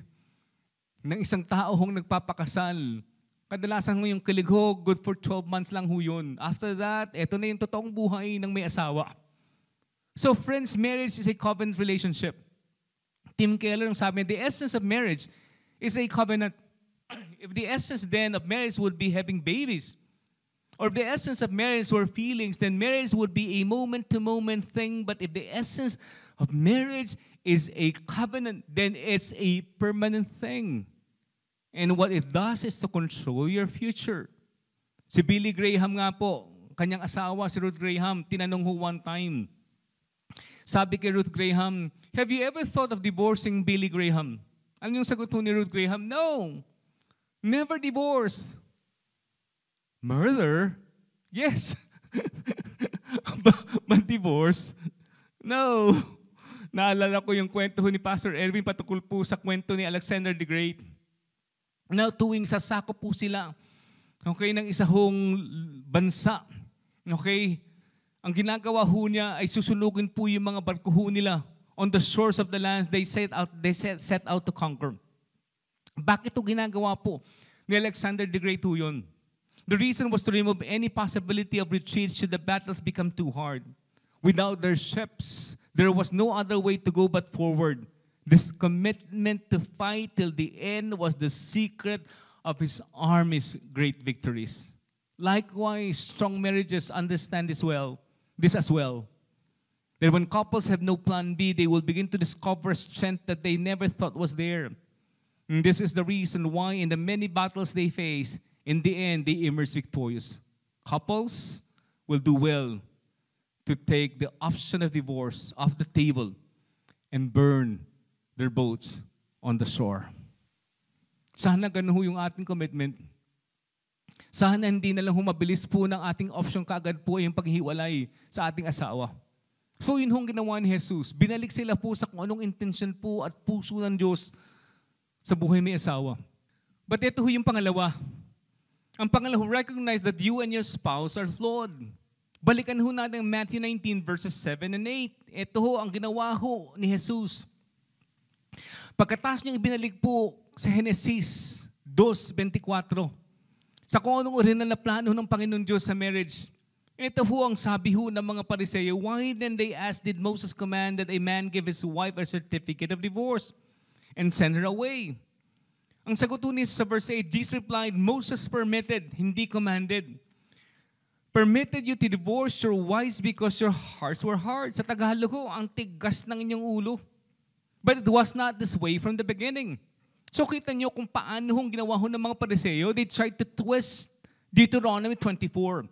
ng isang tao hong nagpapakasal. Kadalasan ho yung kilig ho, good for 12 months lang ho yun. After that, eto na yung totoong buhay ng may asawa. So friends, marriage is a covenant relationship. Tim Keller ang sabi, the essence of marriage is a covenant. If the essence then of marriage would be having babies, or if the essence of marriage were feelings, then marriage would be a moment-to-moment thing. But if the essence of marriage is a covenant, then it's a permanent thing. And what it does is to control your future. Si Billy Graham nga po, kanyang asawa, si Ruth Graham, tinanong ho one time. Sabi kay Ruth Graham, have you ever thought of divorcing Billy Graham? Ano yung sagot ho ni Ruth Graham? No, never divorce. Murder? Yes. But divorce? No. Naalala ko yung kwento ni Pastor Erwin patungkol po sa kwento ni Alexander the Great. Na tuwing sasako po sila, okay, ng isa hong bansa, okay, ang ginagawa ho niya ay susunugin po yung mga barko ho nila on the shores of the lands they set out to conquer. Bakit ito ginagawa po ni Alexander the Great ho yun? The reason was to remove any possibility of retreat should the battles become too hard. Without their ships, there was no other way to go but forward. This commitment to fight till the end was the secret of his army's great victories. Likewise, strong marriages understand this as well. That when couples have no plan B, they will begin to discover strength that they never thought was there. And this is the reason why in the many battles they face, in the end, they emerge victorious. Couples will do well to take the option of divorce off the table and burn their boats on the shore. Sana ganun ho yung ating commitment. Sana hindi na lang humabilis po ng ating option kaagad po yung paghiwalay sa ating asawa. So yun hong ginawa ni Jesus. Binalik sila po sa kung anong intention po at puso ng Diyos sa buhay may asawa. But ito ho yung pangalawa. Ang pangalawa, recognize that you and your spouse are flawed. Balikan ho natin Matthew 19 verses 7 and 8. Ito ho ang ginawa ho ni Jesus. Pagkatapos niyang ibinalik po sa Genesis 2:24, sa kung anong orihinal na plano ng Panginoon Diyos sa marriage, ito ho ang sabi ho ng mga Pariseo, why then they asked, did Moses command that a man give his wife a certificate of divorce and send her away? Ang sagot ho niya sa verse 8, Jesus replied, Moses permitted, hindi commanded. Permitted you to divorce your wives because your hearts were hard. Sa Tagalog ho, ang tigas ng inyong ulo. But it was not this way from the beginning. So kita nyo kung paano hong ginawa ho ng mga Pariseo. They tried to twist Deuteronomy 24.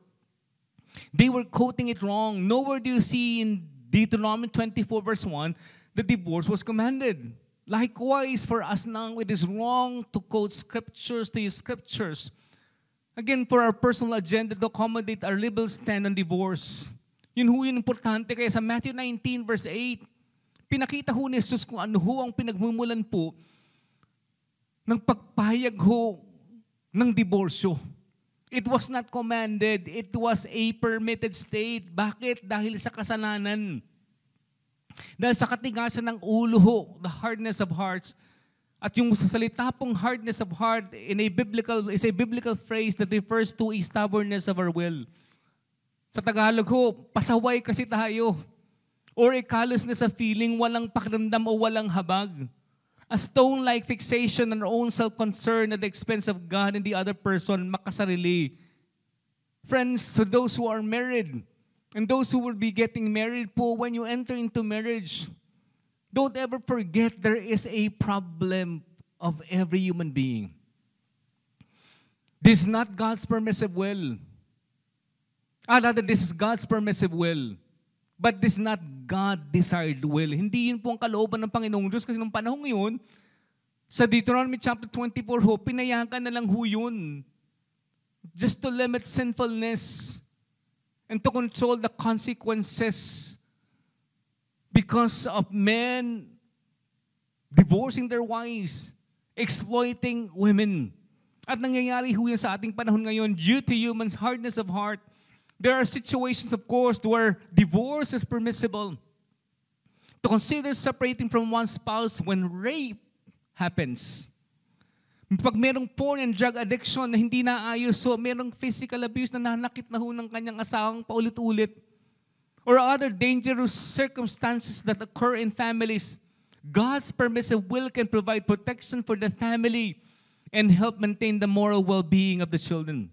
They were quoting it wrong. Nowhere do you see in Deuteronomy 24 verse 1 the divorce was commanded. Likewise, for us now, it is wrong to quote scriptures, to use scriptures. Again, for our personal agenda to accommodate our liberal stand on divorce. Yun ho yung importante. Kaya sa Matthew 19 verse 8, pinakita ho ni Jesus kung ano ho ang pinagmumulan po ng pagpahayag ho ng diborsyo. It was not commanded. It was a permitted state. Bakit? Dahil sa kasalanan. Dahil sa katigasan ng ulo ho, the hardness of hearts. At yung salita pong hardness of heart is a biblical phrase that refers to a stubbornness of our will. Sa Tagalog ho, pasaway kasi tayo. Or a callousness of feeling, walang pakiramdam o walang habag. A stone-like fixation on our own self-concern at the expense of God and the other person, makasarili. Friends, to those who are married, and those who will be getting married po, when you enter into marriage, don't ever forget there is a problem of every human being. This is not God's permissive will. Rather, this is God's permissive will. But this is not God-desired will. Hindi yun po ang kalooban ng Panginoong Diyos kasi nung panahon ngayon, sa Deuteronomy chapter 24 ho, pinayagan na lang ho yun. Just to limit sinfulness and to control the consequences because of men divorcing their wives, exploiting women. At nangyayari ho yan sa ating panahon ngayon due to human's hardness of heart. There are situations, of course, where divorce is permissible. To consider separating from one spouse when rape happens. Pag merong porn and drug addiction na hindi naayos, so merong physical abuse na nanakit na ho ng kanyang asawang paulit-ulit. Or other dangerous circumstances that occur in families, God's permissive will can provide protection for the family and help maintain the moral well-being of the children.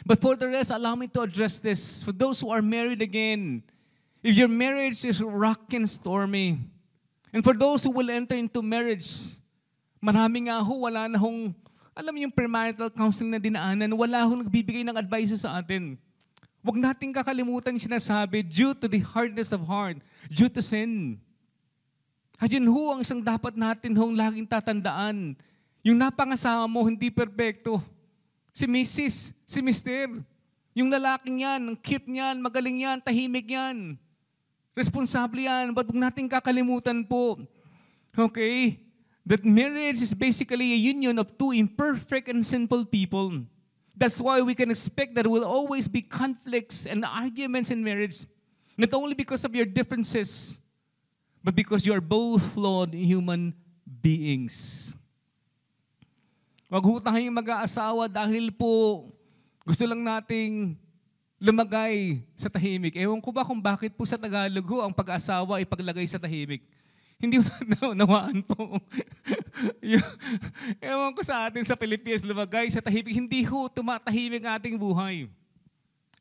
But for the rest, allow me to address this. For those who are married again, if your marriage is rocky and stormy, and for those who will enter into marriage, marami nga ho, wala na hong, alam yung premarital counseling na dinaanan, wala hong nagbibigay ng advice sa atin. Huwag nating kakalimutan yung sinasabi, due to the hardness of heart, due to sin. At yun ho ang isang dapat natin hong laging tatandaan. Yung napangasawa mo, hindi perfecto. Si Mrs., si Mr., yung lalaking yan, ang cute niyan, magaling yan, tahimik yan. Responsable yan, but huwag nating kakalimutan po. Okay? That marriage is basically a union of two imperfect and sinful people. That's why we can expect that there will always be conflicts and arguments in marriage. Not only because of your differences, but because you are both flawed human beings. Wag ho tayong mag-aasawa dahil po gusto lang nating lumagay sa tahimik. Ewan ko ba kung bakit po sa Tagalog ho ang pag-aasawa ay paglagay sa tahimik. Hindi ko nawaan po. Ewan ko sa atin sa Pilipinas, lumagay sa tahimik. Hindi ho tumatahimik ang ating buhay.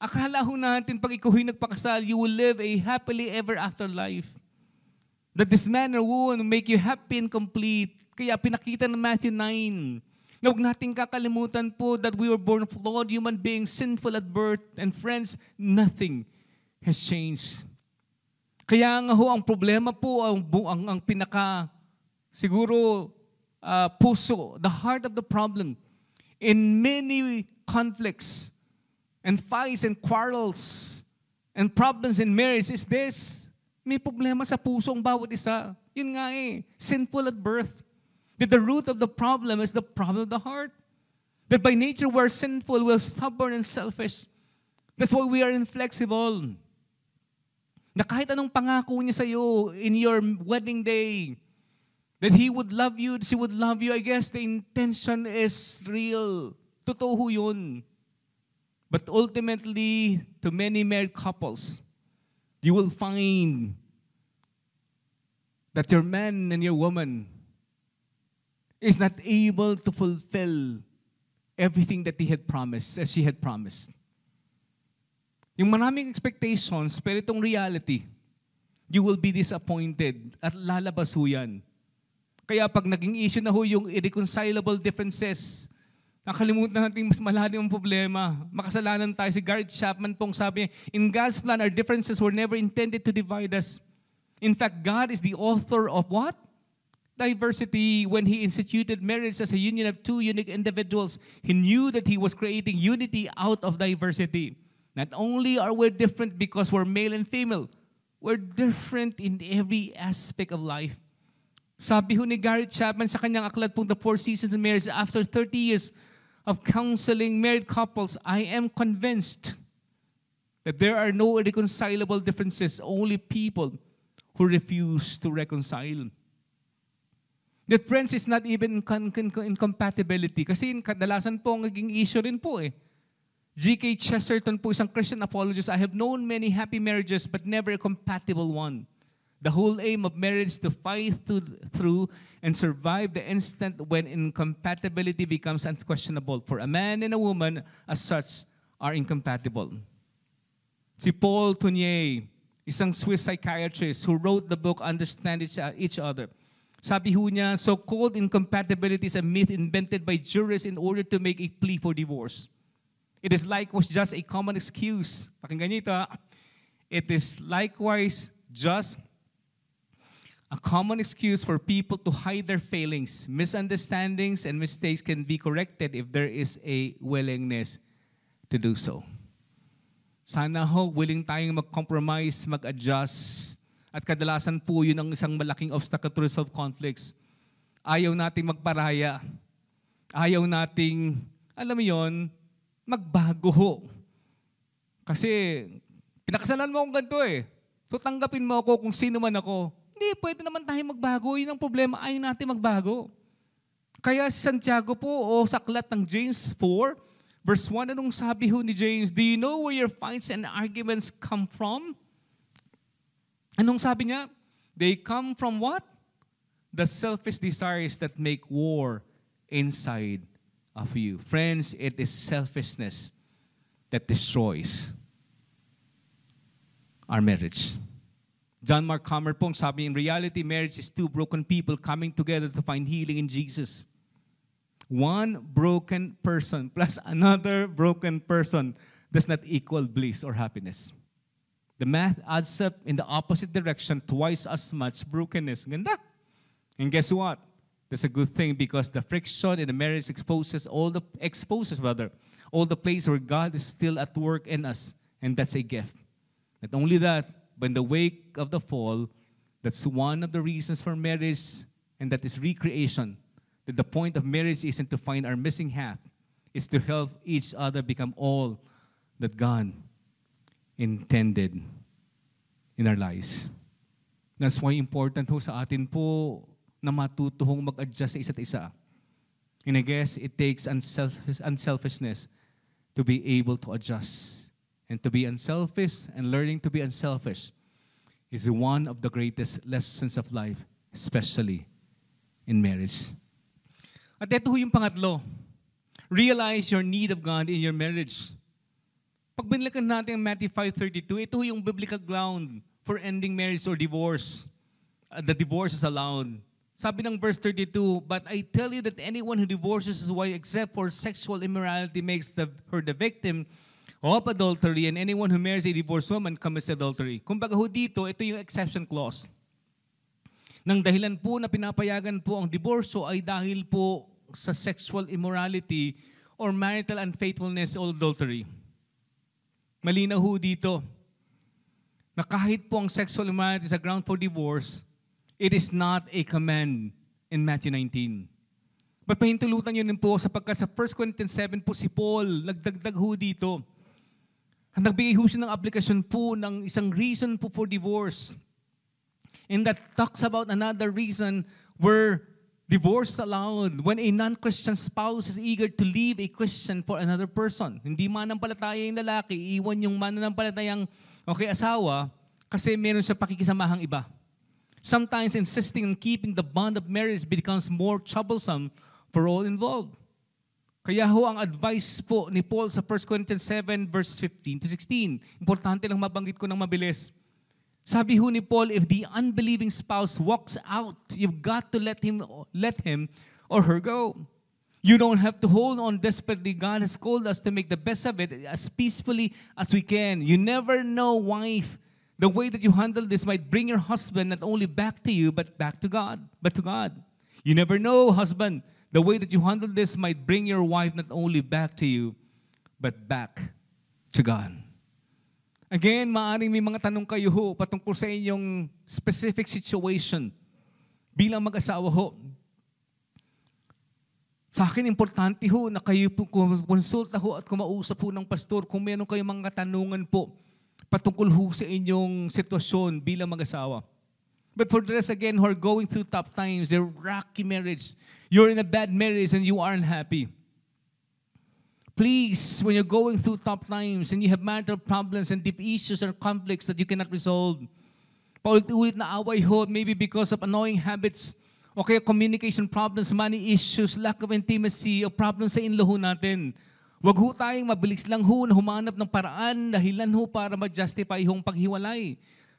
Akala ho natin pag ikaw ay nagpakasal, you will live a happily ever after life. That this man or woman will make you happy and complete. Kaya pinakita ng Matthew 9, na huwag nating kakalimutan po that we were born flawed human beings, sinful at birth, and friends, nothing has changed. Kaya nga ho, ang problema po, ang pinaka, siguro, puso, the heart of the problem, in many conflicts, and fights, and quarrels, and problems in marriage is this, may problema sa puso ang bawat isa. Yun nga sinful at birth. That the root of the problem is the problem of the heart. That by nature we're sinful, we're stubborn and selfish. That's why we are inflexible. Na kahit anong pangako niya sa iyo in your wedding day, that he would love you, she would love you, I guess the intention is real. Totoo ho yun. But ultimately, to many married couples, you will find that your man and your woman is not able to fulfill everything that he had promised, as she had promised. Yung maraming expectations, pero itong reality, you will be disappointed at lalabas ho yan. Kaya pag naging issue na ho yung irreconcilable differences, nakalimutan natin mas malalim ang problema. Makasalanan tayo. Si Garrett Chapman pong sabi, in God's plan, our differences were never intended to divide us. In fact, God is the author of what? Diversity. When He instituted marriage as a union of two unique individuals, He knew that He was creating unity out of diversity. Not only are we different because we're male and female, we're different in every aspect of life. Sabi ho ni Gary Chapman sa kanyang aklat pong The Four Seasons of Marriage, after 30 years of counseling married couples, I am convinced that there are no irreconcilable differences, only people who refuse to reconcile. That, friends, is not even incompatibility. Kasi kadalasan po ang naging issue rin po eh. G.K. Chesterton po, isang Christian apologist, I have known many happy marriages but never a compatible one. The whole aim of marriage is to fight through and survive the instant when incompatibility becomes unquestionable. For a man and a woman, as such, are incompatible. Si Paul Tournier, isang Swiss psychiatrist who wrote the book Understand Each Other. Sabi ho niya, so-called incompatibility is a myth invented by jurists in order to make a plea for divorce. It is likewise just a common excuse. Pakinggan niyo ito. It is likewise just a common excuse for people to hide their failings. Misunderstandings and mistakes can be corrected if there is a willingness to do so. Sana ho, willing tayong mag-compromise, mag-adjust. At kadalasan po yun ang isang malaking obstacle to resolve conflicts. Ayaw nating magparaya. Ayaw nating, alam mo yun, magbago ho. Kasi, pinakasalan mo akong ganito eh. So tanggapin mo ako kung sino man ako. Hindi, pwede naman tayo magbago. Yun ang problema, ayaw natin magbago. Kaya si Santiago po, o sa aklat ng James 4, verse 1, anong sabi ho ni James? Do you know where your fights and arguments come from? Anong sabi niya? They come from what? The selfish desires that make war inside of you. Friends, it is selfishness that destroys our marriage. John Mark Comer pong sabi, in reality, marriage is two broken people coming together to find healing in Jesus. One broken person plus another broken person does not equal bliss or happiness. The math adds up in the opposite direction, twice as much brokenness. Ganda. And guess what? That's a good thing because the friction in the marriage exposes all the place where God is still at work in us. And that's a gift. Not only that, but in the wake of the fall, that's one of the reasons for marriage, and that is recreation. That the point of marriage isn't to find our missing half. It's to help each other become all that God intended in our lives. That's why important ho sa atin po na matutuhong mag-adjust sa isa't isa. And I guess it takes unselfishness to be able to adjust. And to be unselfish and learning to be unselfish is one of the greatest lessons of life, especially in marriage. At ito ho yung pangatlo. Realize your need of God in your marriage. Pag binalikan natin ang Matthew 5:32, ito yung biblical ground for ending marriage or divorce. The divorce is allowed. Sabi ng verse 32, but I tell you that anyone who divorces his wife except for sexual immorality makes her the victim of adultery, and anyone who marries a divorced woman commits adultery. Kumbaga ho dito, ito yung exception clause. Nang dahilan po na pinapayagan po ang diborsyo ay dahil po sa sexual immorality or marital unfaithfulness or adultery. Malinaw ho dito na kahit po ang sexual immorality is a ground for divorce, it is not a command in Matthew 19. But pahintulutan nyo rin po sapagkat sa 1 Corinthians 7 po si Paul, nagdagdag ho dito. Nagbigay ho siya ng aplikasyon po ng isang reason po for divorce. And that talks about another reason where divorce is allowed when a non-Christian spouse is eager to leave a Christian for another person. Hindi mananampalataya yung lalaki, iwan yung mananampalatayang asawa kasi meron siya pakikisamahang iba. Sometimes insisting on keeping the bond of marriage becomes more troublesome for all involved. Kaya ho ang advice po ni Paul sa 1 Corinthians 7 verse 15 to 16. Importante lang mabanggit ko ng mabilis. Sabi ho ni Paul, if the unbelieving spouse walks out, you've got to let him or her go. You don't have to hold on desperately. God has called us to make the best of it as peacefully as we can. You never know, wife, The way that you handle this might bring your husband not only back to you, but back to God, but to God. You never know, husband. The way that you handle this might bring your wife not only back to you, but back to God. Again, maaaring may mga tanong kayo ho patungkol sa inyong specific situation bilang mag-asawa ho. Sa akin, importante ho na kayo po konsulta ho at kumausap po ng pastor kung meron kayong mga katanungan po patungkol ho sa inyong sitwasyon bilang mag-asawa. But for the rest, again, who are going through tough times, they're rocky marriage, you're in a bad marriage and you aren't happy. Please, when you're going through tough times and you have marital problems and deep issues or conflicts that you cannot resolve, paulit-ulit na away ho, maybe because of annoying habits, o kaya communication problems, money issues, lack of intimacy, o problems sa in-law natin. Wag ho tayong mabilis lang ho na humanap ng paraan, dahilan ho para ma-justify hong paghiwalay.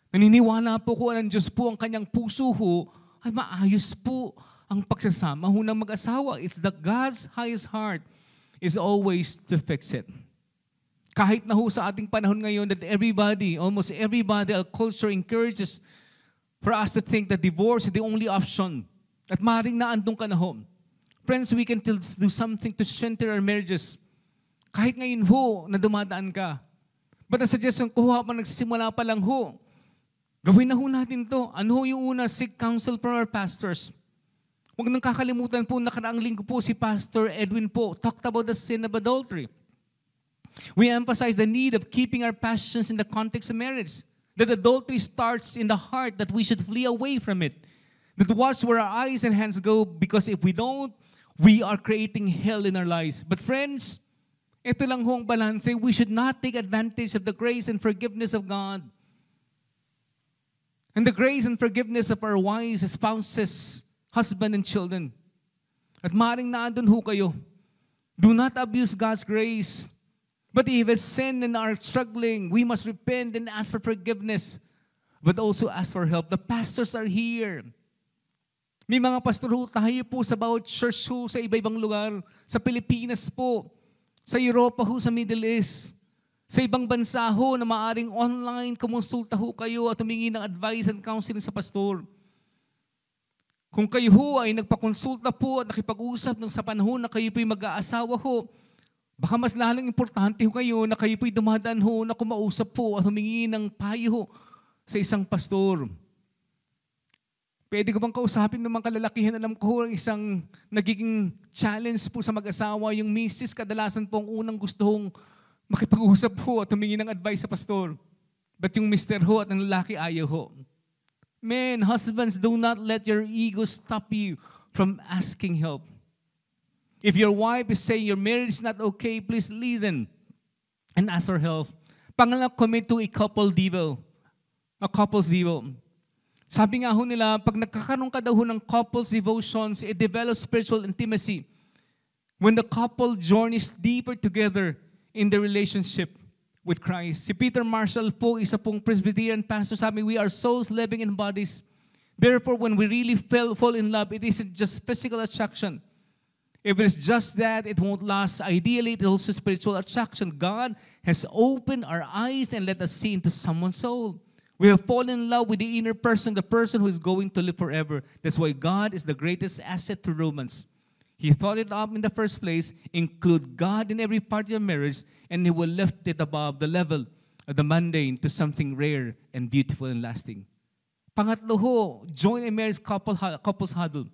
Naniniwala po ko ang Diyos po, ang kanyang puso ho, ay maayos po ang pagsasama ho ng mag-asawa. It's the God's highest heart is always to fix it. Kahit na ho sa ating panahon ngayon that everybody, almost everybody, our culture encourages for us to think that divorce is the only option. At maaaring naandun ka na ho. Friends, we can still do something to strengthen our marriages. Kahit ngayon ho, na dumadaan ka. But ang suggestion ko ho, habang nagsisimula pa lang ho, gawin na ho natin to. Ano ho yung una? Seek counsel from our pastors. Huwag nang kakalimutan po, nakaraang linggo po si Pastor Edwin po talked about the sin of adultery. We emphasize the need of keeping our passions in the context of marriage. That adultery starts in the heart, that we should flee away from it. That watch where our eyes and hands go, because if we don't, we are creating hell in our lives. But friends, ito lang hong balance. We should not take advantage of the grace and forgiveness of God. And the grace and forgiveness of our wives, spouses, husband, and children. At maaaring naandun ho kayo. Do not abuse God's grace. But if we sin and are struggling, we must repent and ask for forgiveness. But also ask for help. The pastors are here. May mga pastor ho tayo po sa bawat church ho sa iba-ibang lugar. Sa Pilipinas po. Sa Europa ho, sa Middle East. Sa ibang bansa ho na maaaring online, kumonsulta ho kayo at humingi ng advice and counseling sa pastor. Kung kayo ho ay nagpakonsulta po at nakipag-usap sa panahon na kayo po'y mag-aasawa ho, baka mas lalang importante ho kayo na kayo po'y dumadaan ho na kumausap po at humingi ng payo ho sa isang pastor. Pwede ko bang kausapin ng mga kalalakihan? Alam ko ang isang nagiging challenge po sa mag-asawa, yung misis kadalasan po ang unang gusto hong makipag-usap ho at humingi ng advice sa pastor. But yung mister ho at ang lalaki ayaw ho. Men, husbands, do not let your ego stop you from asking help. If your wife is saying your marriage is not okay, please listen and ask for help. Pangalawa, commit to a couple's devo. Sabi nga ho nila, pag nagkakaroon ka daw ho ng couple's devotions, it develops spiritual intimacy. When the couple journeys deeper together in the relationship with Christ. Si Peter Marshall po, isa pong Presbyterian pastor, sabi, we are souls living in bodies. Therefore, when we really fall in love, it isn't just physical attraction. If it is just that, it won't last. Ideally, it is also spiritual attraction. God has opened our eyes and let us see into someone's soul. We have fallen in love with the inner person, the person who is going to live forever. That's why God is the greatest asset to Romans. He thought it up in the first place, include God in every part of your marriage, and He will lift it above the level of the mundane to something rare and beautiful and lasting. Pangatlo ho, join a marriage couples huddle.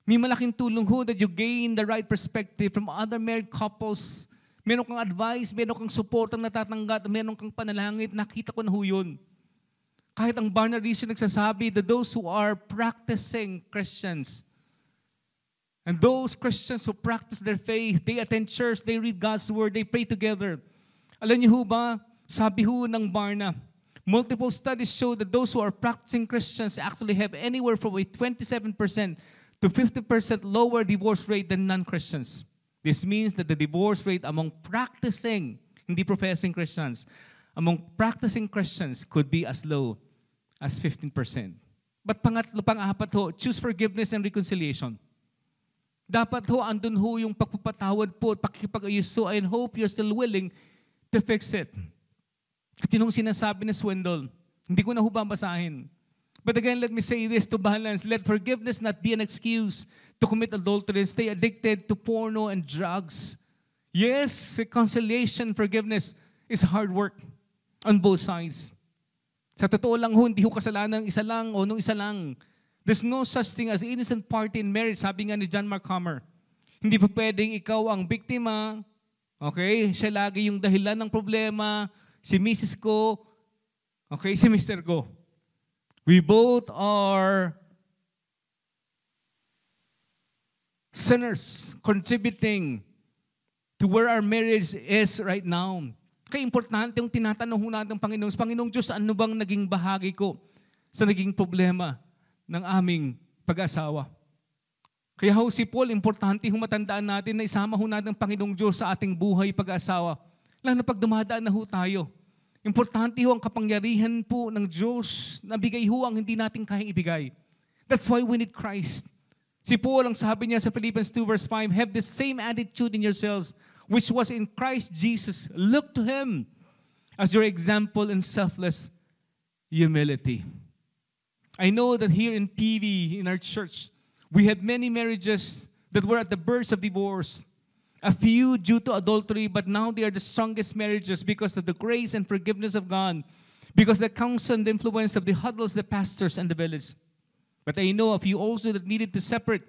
May malaking tulong ho that you gain the right perspective from other married couples. Meron kang advice, meron kang support ang natatanggap, meron kang panalangit, nakita ko na ho yun. Kahit ang Barna Research nagsasabi that those who are practicing Christians, and those Christians who practice their faith, they attend church, they read God's Word, they pray together. Alam niyo ho ba, sabi ho ng Barna, multiple studies show that those who are practicing Christians actually have anywhere from a 27% to 50% lower divorce rate than non-Christians. This means that the divorce rate among practicing, hindi professing Christians, among practicing Christians could be as low as 15%. But pang-apat ho, choose forgiveness and reconciliation. Dapat ho, andun ho yung pagpapatawad po at pakikipag-ayos. So I hope you're still willing to fix it. At yun ang sinasabi ni Swindoll. Hindi ko na babasahin. But again, let me say this to balance. Let forgiveness not be an excuse to commit adultery and stay addicted to porno and drugs. Yes, reconciliation, forgiveness is hard work on both sides. Sa totoo lang hindi ho kasalanan ng isa lang o nung isa lang. There's no such thing as innocent party in marriage, sabi nga ni John Mark Comer. Hindi po pwedeng ikaw ang biktima, okay? Siya lagi yung dahilan ng problema, si Mrs. ko, okay, si Mr. ko. We both are sinners contributing to where our marriage is right now. Kaya importante yung tinatanong natin ng Panginoon, Panginoong Diyos, ano bang naging bahagi ko sa naging problema ng aming pag-asawa? Kaya ho si Paul, importante matandaan natin na isama ho natin ang Panginoong Diyos sa ating buhay pag-asawa. Lalo na pag dumadaan na ho tayo. Importante ho ang kapangyarihan po ng Diyos na bigay ho ang hindi natin kayang ibigay. That's why we need Christ. Si Paul, ang sabi niya sa Philippians 2 verse 5, have the same attitude in yourselves which was in Christ Jesus. Look to Him as your example in selfless humility. I know that here in PV, in our church, we have many marriages that were at the verge of divorce. A few due to adultery, but now they are the strongest marriages because of the grace and forgiveness of God, because of the counsel and the influence of the huddles, the pastors, and the village. But I know a few also that needed to separate,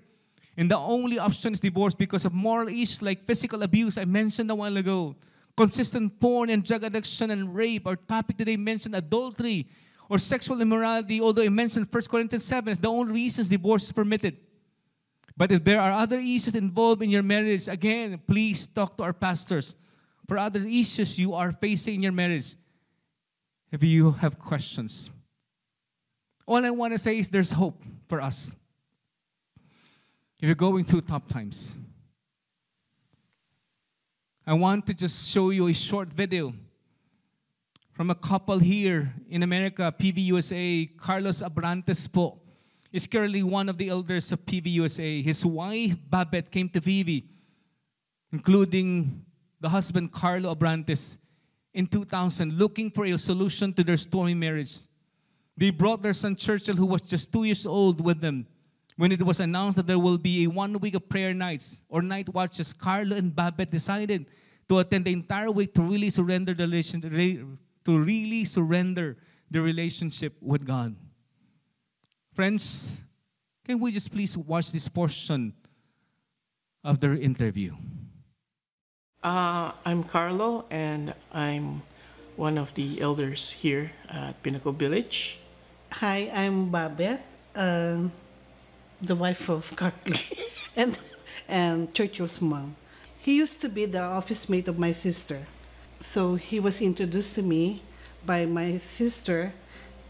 and the only option is divorce because of moral issues like physical abuse I mentioned a while ago, consistent porn and drug addiction and rape. Our topic today mentioned adultery or sexual immorality, although I mentioned 1 Corinthians 7 as the only reasons divorce is permitted. But if there are other issues involved in your marriage, again, please talk to our pastors. For other issues you are facing in your marriage, if you have questions. All I want to say is there's hope for us. If you're going through tough times, I want to just show you a short video from a couple here in America, PV USA, Carlos Abrantes po. Is currently one of the elders of PV USA. His wife, Babette, came to PV, including the husband, Carlo Abrantes, in 2000, looking for a solution to their stormy marriage. They brought their son, Churchill, who was just 2 years old, with them. When it was announced that there will be a 1 week of prayer nights or night watches, Carlo and Babette decided to attend the entire week to really surrender the relationship with God. Friends, can we just please watch this portion of their interview? I'm Carlo, and I'm one of the elders here at Pinnacle Village. Hi, I'm Babette, the wife of Carly and Churchill's mom. He used to be the office mate of my sister. So he was introduced to me by my sister,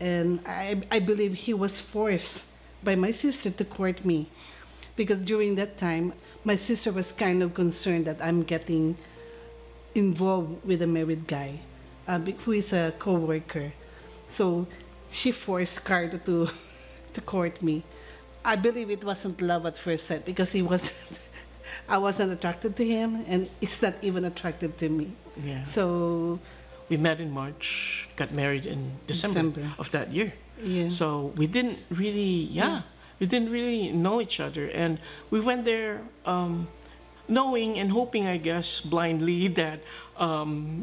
and I believe he was forced by my sister to court me, because during that time, my sister was kind of concerned that I'm getting involved with a married guy who is a co-worker. So she forced Carlo to court me. I believe it wasn't love at first sight, because I wasn't attracted to him, and he's not even attracted to me. Yeah. So we met in March, got married in December of that year. Yeah. So we didn't really, we didn't really know each other, and we went there knowing and hoping, I guess, blindly that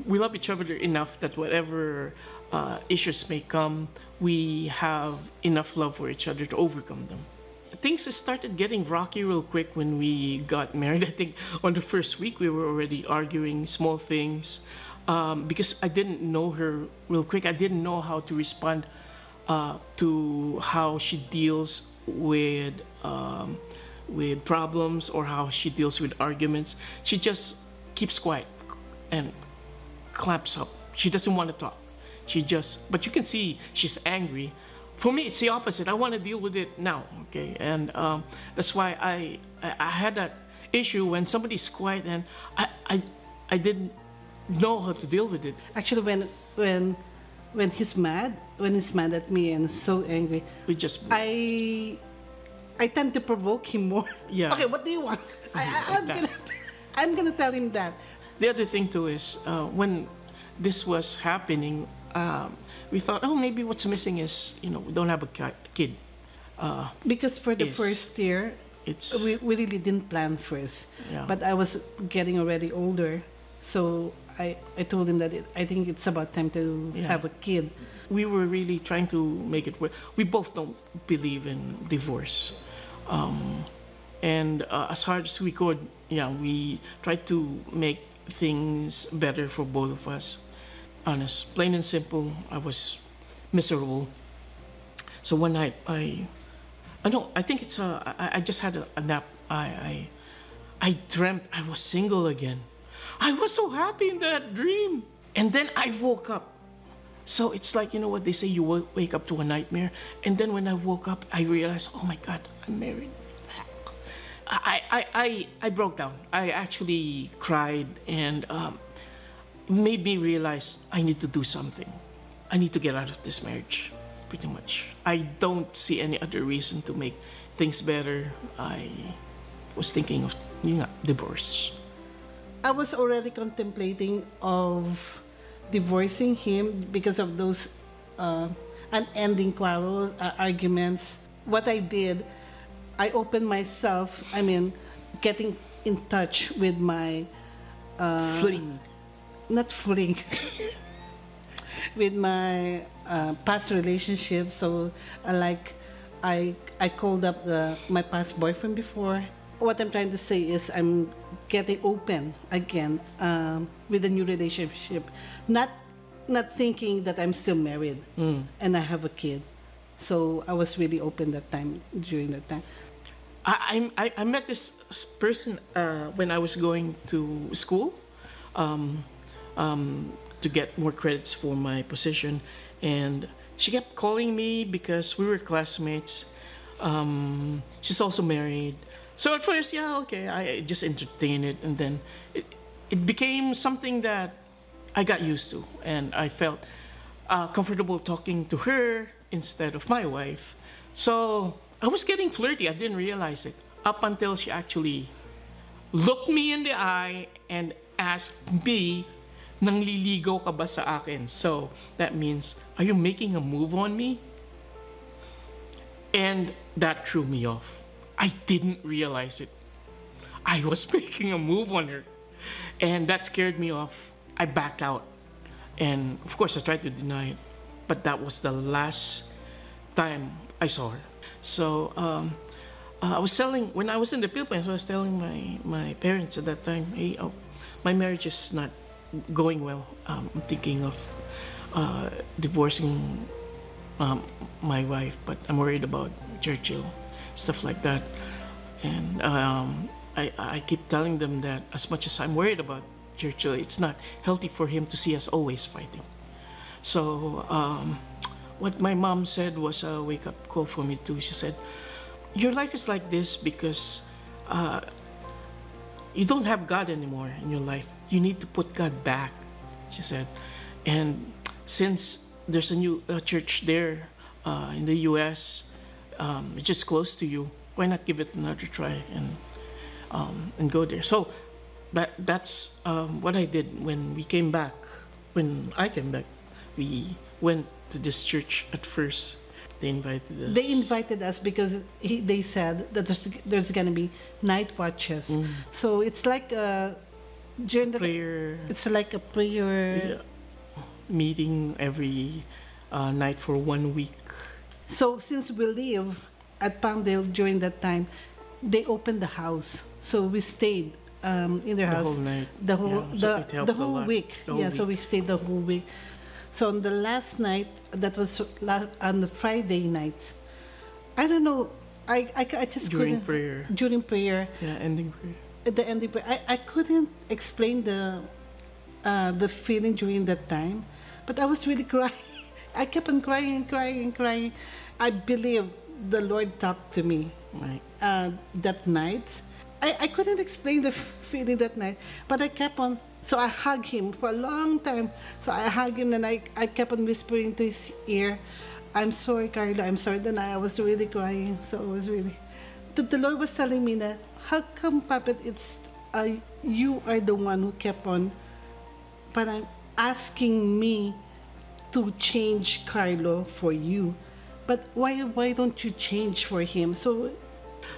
we love each other enough that whatever issues may come, we have enough love for each other to overcome them. Things started getting rocky real quick when we got married. I think on the first week we were already arguing small things because I didn't know her real quick. I didn't know how to respond to how she deals with problems or how she deals with arguments. She just keeps quiet and claps up. She doesn't want to talk. But you can see she's angry. For me, it's the opposite. I want to deal with it now, okay? And that's why I had that issue when somebody's quiet, and I didn't know how to deal with it. actually, when he's mad at me and so angry, We just I tend to provoke him more. Yeah. Okay, what do you want? Like that. I'm gonna tell him that. The other thing too is when this was happening, we thought, oh, maybe what's missing is, we don't have a kid. Because for the Yes. first year, It's we really didn't plan first. Yeah. But I was getting already older, so I told him that I think it's about time to Yeah. have a kid. we were really trying to make it work. We both don't believe in divorce. And as hard as we could, we tried to make things better for both of us. Honest, plain and simple, I was miserable. So one night, I think it's I just had a nap. I dreamt I was single again. I was so happy in that dream. And then I woke up. So it's like, you know what they say, you wake up to a nightmare. And then when I woke up, I realized, oh my God, I'm married. I broke down. I actually cried, and made me realize I need to do something. I need to get out of this marriage, pretty much. I don't see any other reason to make things better. I was thinking of divorce. I was already contemplating of divorcing him because of those unending quarrels, arguments. What I did, I opened myself, getting in touch with my, Fling. not fling, with my past relationship. So I called up my past boyfriend before. What I'm trying to say is I'm getting open again with a new relationship, not thinking that I'm still married and I have a kid. So I was really open during that time. I met this person when I was going to school to get more credits for my position, and she kept calling me because we were classmates. She's also married. So at first, I just entertained it, and then it became something that I got used to, and I felt comfortable talking to her instead of my wife. So I was getting flirty. I didn't realize it up until she actually looked me in the eye and asked me, "Nangliligaw ka ba sa akin?" So that means, are you making a move on me? And that threw me off. I didn't realize it. I was making a move on her. And that scared me off. I backed out. And of course, I tried to deny it. But that was the last time I saw her. So when I was in the Philippines, I was telling my parents at that time, hey, my marriage is not going well. I'm thinking of divorcing my wife, but I'm worried about Churchill, stuff like that. And I keep telling them that as much as I'm worried about Churchill, it's not healthy for him to see us always fighting. So what my mom said was a wake-up call for me too. She said, your life is like this because you don't have God anymore in your life. You need to put God back, she said. And since there's a new church there in the U.S., just close to you, why not give it another try and go there? So that's what I did when we came back. When I came back, we went to this church at first. They invited us Because they said that there's going to be night watches. So it's like during the prayer. It's like a prayer meeting every night for 1 week. So since we live at Palmdale during that time, they opened the house. So we stayed in their house whole night. the whole So it helped the a whole lot. week. The whole So we stayed the whole week. So on the last night, that was on the Friday night. I don't know. I just During couldn't, prayer. during prayer. Yeah, ending prayer. At the ending prayer, I couldn't explain the feeling during that time, but I was really crying. I kept on crying and crying and crying. I believe the Lord talked to me Right. that night. I couldn't explain the feeling that night, but I kept on. So I hugged him for a long time. So I hugged him, and I kept on whispering to his ear, "I'm sorry, Carlo. I'm sorry." Then I was really crying. So it was really. The Lord was telling me that, how come, Puppet, it's you are the one who kept on, but I'm asking me to change Carlo for you, but why don't you change for him? So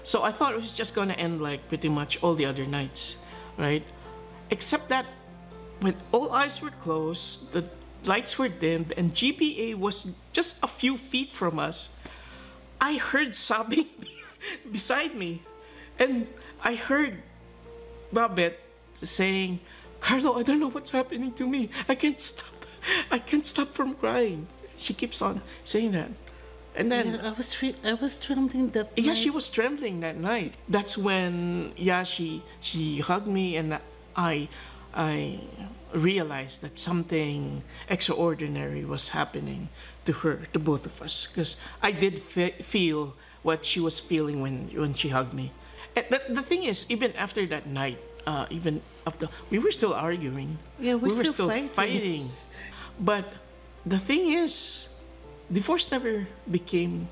So I thought it was just gonna end like pretty much all the other nights, right? Except that when all eyes were closed, the lights were dimmed, and GPA was just a few feet from us, I heard sobbing beside me. And I heard Babette saying, Carlo, I don't know what's happening to me. I can't stop. I can't stop from crying. She keeps on saying that. And then yeah, I was trembling that yeah, night. she was trembling that night. That's when she hugged me, and I realized that something extraordinary was happening to her, to both of us, because I did feel what she was feeling when she hugged me. And the thing is, even after that night, even after we were still arguing, Yeah, we we're were still still fighting. But the thing is, divorce never became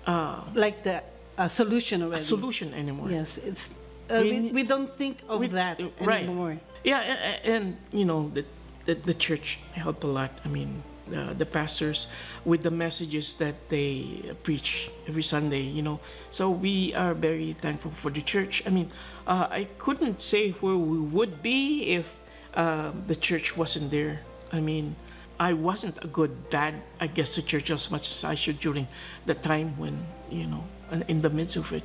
Like the solution a already. solution anymore. Yes, it's We- we don't think of we- that right. anymore. Yeah, and you know the church helped a lot. I mean, the pastors with the messages that they preach every Sunday. You know, so we are very thankful for the church. I mean, I couldn't say where we would be if the church wasn't there. I mean, I wasn't a good dad, I guess, to church as much as I should during the time when, you know, in the midst of it.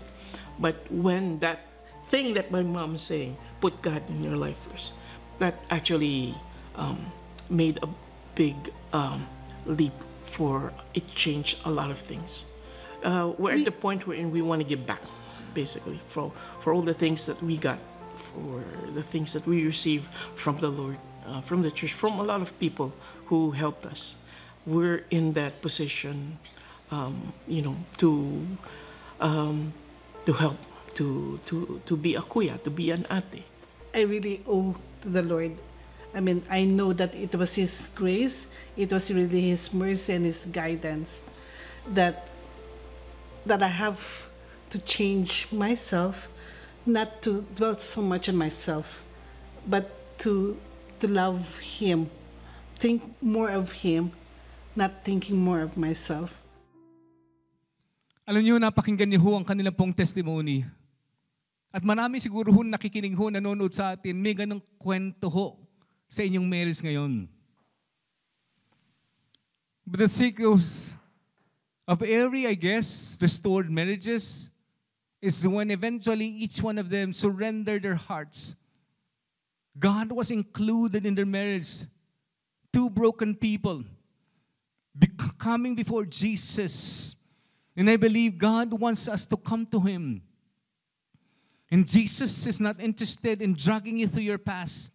But when that thing that my mom is saying, put God in your life first, that actually made a big leap for it changed a lot of things. We're at the point wherein we want to give back, basically, for all the things that we got, for the things that we received from the Lord, from the church, from a lot of people who helped us. We're in that position, you know, to help, to be a kuya, to be an ate. I really owe to the Lord. I mean, I know that it was His grace, it was really His mercy and His guidance that I have to change myself, not to dwell so much on myself, but to love Him, think more of Him, not thinking more of myself. Alam niyo, napakinggan niyo ho ang kanilang pong testimony. At marami siguro ho nakikinig ho, nanonood sa atin, may ganong kwento ho sa inyong marriage ngayon. But the secret of every, I guess, restored marriages is when eventually each one of them surrender their hearts. God was included in their marriage. Two broken people coming before Jesus. And I believe God wants us to come to Him. And Jesus is not interested in dragging you through your past.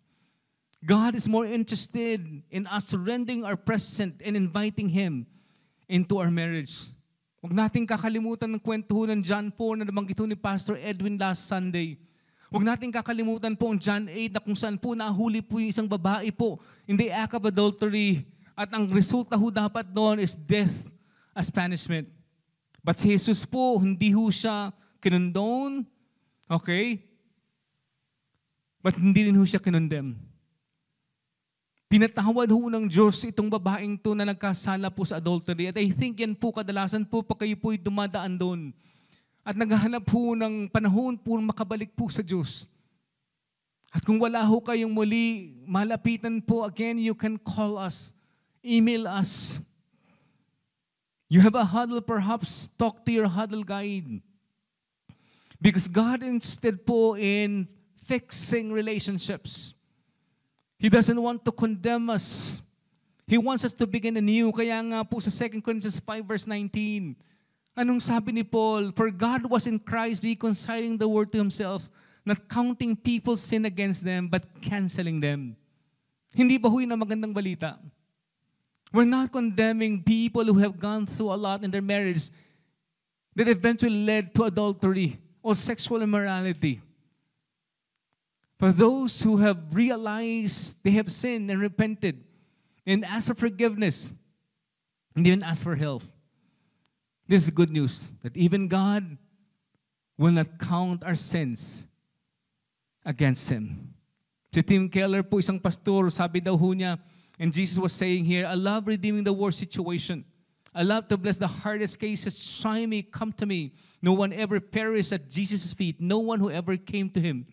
God is more interested in us surrendering our present and inviting Him into our marriage. Huwag nating kakalimutan ng kwento ng John 4 na nabanggit ni Pastor Edwin last Sunday. Huwag nating kakalimutan po ang John 8 na kung saan po nahuli po yung isang babae po in the act of adultery. At ang resulta ho dapat doon is death as punishment. But si Jesus po, hindi ho siya kinondone, okay? But hindi rin ho siya kinondemn. Pinatawad ho ng Diyos itong babaeng to na nagkasala po sa adultery. At I think yan po, kadalasan po pag kayo po'y dumadaan doon at naghahanap po ng panahon po makabalik po sa Diyos. At kung wala ho kayong muli, malapitan po, again, you can call us, email us. You have a huddle, perhaps talk to your huddle guide. Because God insisted po in fixing relationships. He doesn't want to condemn us. He wants us to begin anew. Kaya nga po sa 2 Corinthians 5 verse 19, anong sabi ni Paul? For God was in Christ reconciling the world to Himself, not counting people's sin against them, but canceling them. Hindi ba huy na magandang balita? We're not condemning people who have gone through a lot in their marriage that eventually led to adultery or sexual immorality. For those who have realized they have sinned and repented and asked for forgiveness and even asked for help, this is good news that even God will not count our sins against Him. Si Tim Keller po, isang pastor, sabi daw ho niya, And Jesus was saying here, I love redeeming the worst situation. I love to bless the hardest cases. Try me, come to me. No one ever perished at Jesus' feet. No one who ever came to him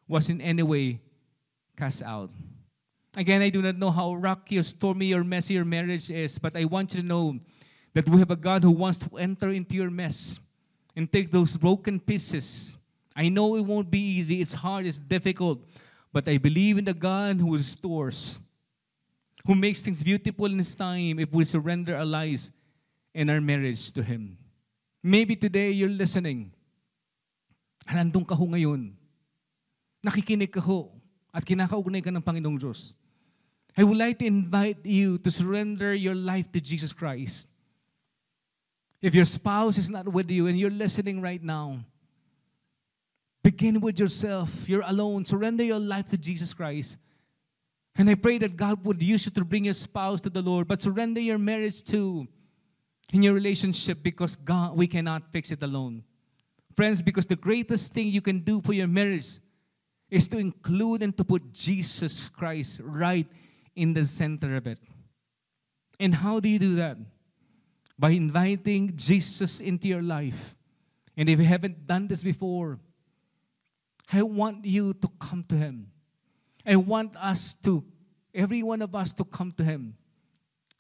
was in any way cast out. Again, I do not know how rocky or stormy or messy your marriage is, but I want you to know that we have a God who wants to enter into your mess and take those broken pieces. I know it won't be easy. It's hard. It's difficult. But I believe in the God who restores, who makes things beautiful in His time if we surrender our lives and our marriage to Him. Maybe today you're listening. Nandun ka ho ngayon. Nakikinig ka ho at kinakaugnay ka ng Panginoong Diyos. I would like to invite you to surrender your life to Jesus Christ. If your spouse is not with you and you're listening right now, begin with yourself. You're alone. Surrender your life to Jesus Christ. And I pray that God would use you to bring your spouse to the Lord, but surrender your marriage too in your relationship, because God, we cannot fix it alone. Friends, because the greatest thing you can do for your marriage is to include and to put Jesus Christ right in the center of it. And how do you do that? By inviting Jesus into your life. And if you haven't done this before, I want you to come to Him. I want us to, every one of us to come to Him.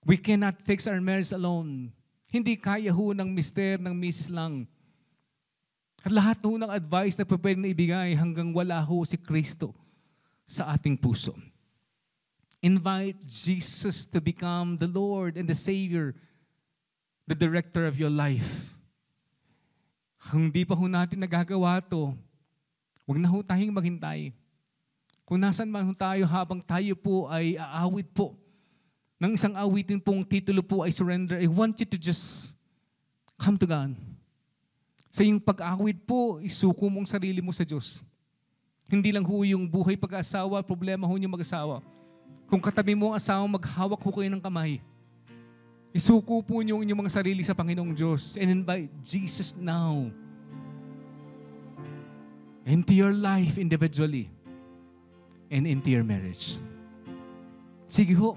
We cannot fix our marriage alone. Hindi kaya ho ng mister, ng misis lang. At lahat ho ng advice na pwede na ibigay hanggang wala ho si Kristo sa ating puso. Invite Jesus to become the Lord and the Savior, the director of your life. Kung di pa ho natin nagagawa ito, huwag na ho tayong maghintay. Kung nasan man ho tayo habang tayo po ay aawit po ng isang awitin pong titulo po ay surrender, I want you to just come to God. Sa iyong pag-awit po, isuko mong sarili mo sa Diyos. Hindi lang ho yung buhay pag-asawa, problema ho yung mag-asawa. Kung katabi mo ang asawa, maghawak ho kayo ng kamay. Isuko po niyo yung mga sarili sa Panginoong Diyos and invite Jesus now into your life individually and into your marriage. Sige ho,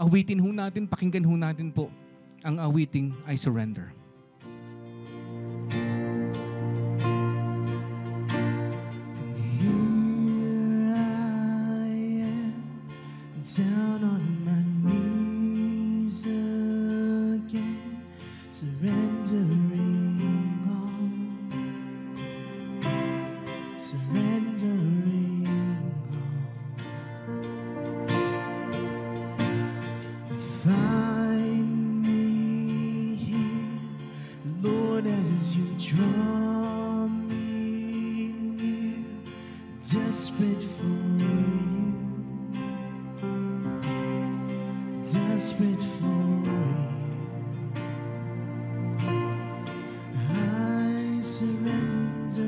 awitin ho natin, pakinggan ho natin po ang awiting I Surrender. Down on my knees again, surrendering all, surrendering all. Find me here, Lord, as you draw me near, desperate for you. Desperate for you, I surrender.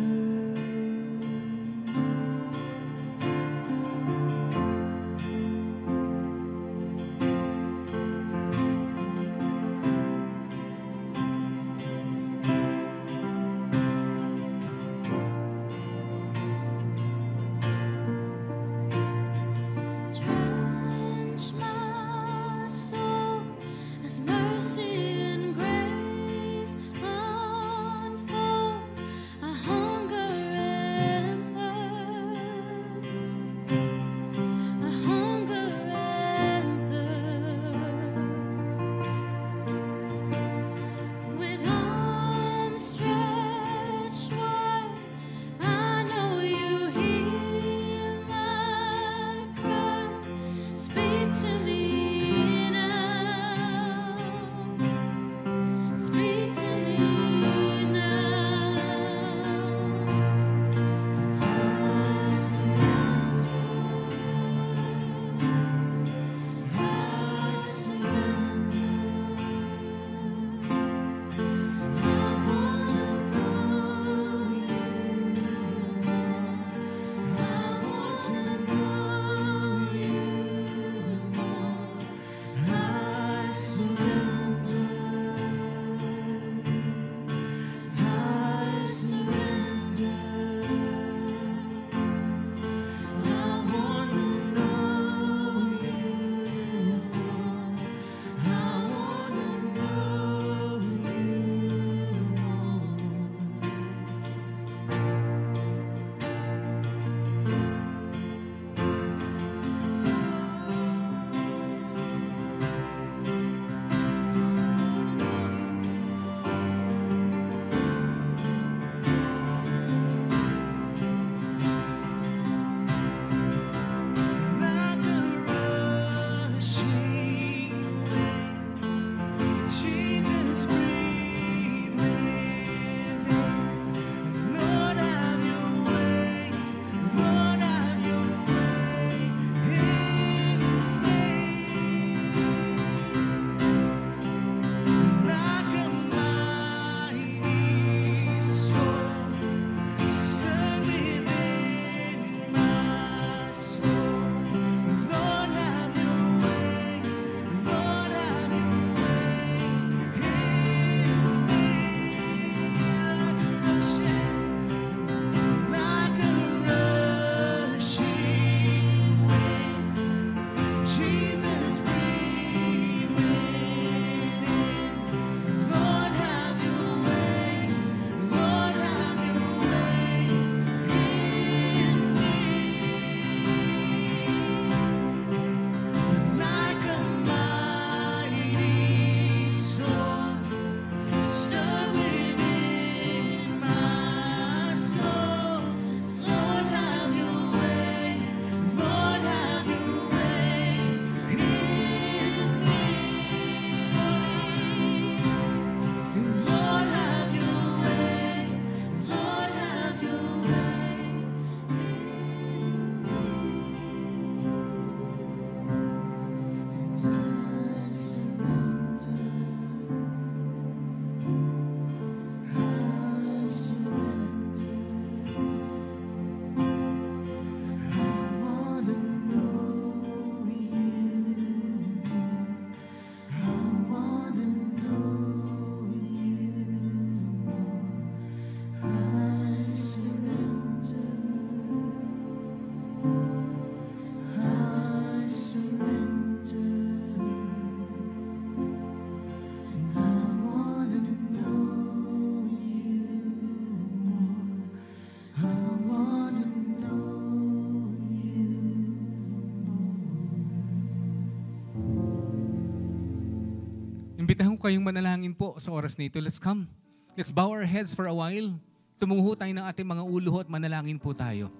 kayong manalangin po sa oras na ito. Let's come. Let's bow our heads for a while. Tumuho tayo ng ating mga ulo at manalangin po tayo.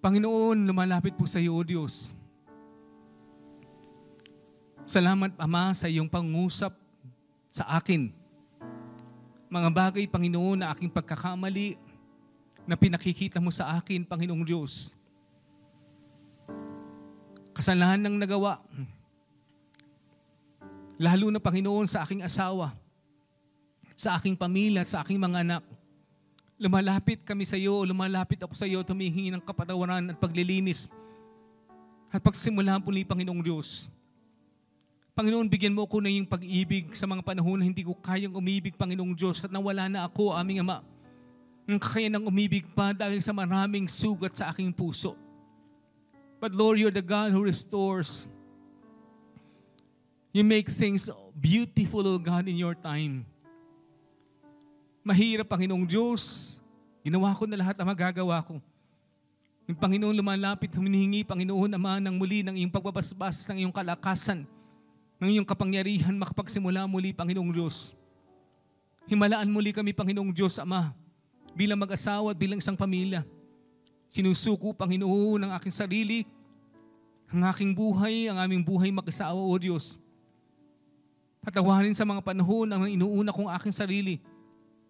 Panginoon, lumalapit po sa iyo, O Diyos. Salamat, Ama, sa iyong pangusap sa akin. Mga bagay, Panginoon, na aking pagkakamali, na pinakikita mo sa akin, Panginoong Diyos. Kasalanan ng nagawa. Lalo na, Panginoon, sa aking asawa, sa aking pamilya, sa aking mga anak. Lumalapit kami sa iyo, lumalapit ako sa iyo, tumihingi ng kapatawaran at paglilinis. At pagsimula muli, Panginoong Diyos. Panginoon, bigyan mo ako na yung pag-ibig sa mga panahon na hindi ko kayang umibig, Panginoong Diyos, at nawala na ako, aming Ama, ng kakayanang umibig pa dahil sa maraming sugat sa aking puso. But Lord, you're the God who restores. You make things beautiful, O God, in your time. Mahirap, Panginoong Diyos. Ginawa ko na lahat ang magagawa ko. Yung Panginoon lumalapit, humihingi, Panginoon, Ama, ng muli ng iyong pagbabasbas, ng iyong kalakasan, ng iyong kapangyarihan, makapagsimula muli, Panginoong Diyos. Himalaan muli kami, Panginoong Diyos, Ama, bilang mag-asawa at bilang isang pamilya. Sinusuko, Panginoon, ang aking sarili, ang aking buhay, ang aming buhay mag-asawa, O Diyos. Patawarin sa mga panahon ang inuuna kong aking sarili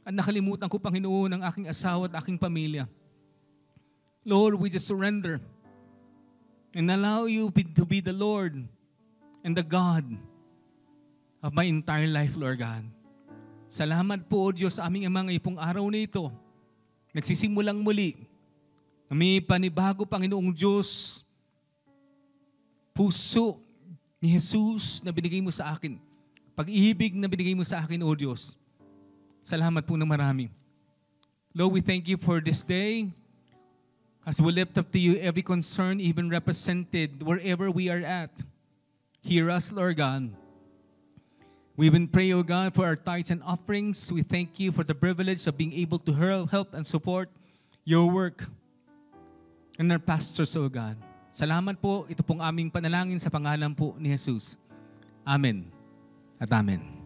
at nakalimutan ko, Panginoon, ang aking asawa at aking pamilya. Lord, we just surrender and allow you to be the Lord and the God of my entire life, Lord God. Salamat po, O Diyos, sa aming Ama ngayong araw na ito. Nagsisimulang muli. May panibago, Panginoong Diyos, puso ni Jesus na binigay mo sa akin. Pag-ibig na binigay mo sa akin, O Diyos. Salamat po ng marami. Lord, we thank you for this day. As we lift up to you every concern, even represented wherever we are at. Hear us, Lord God. We even pray, O God, for our tithes and offerings. We thank you for the privilege of being able to help and support your work and our pastors, O God. Salamat po. Ito pong aming panalangin sa pangalan po ni Jesus. Amen at amen.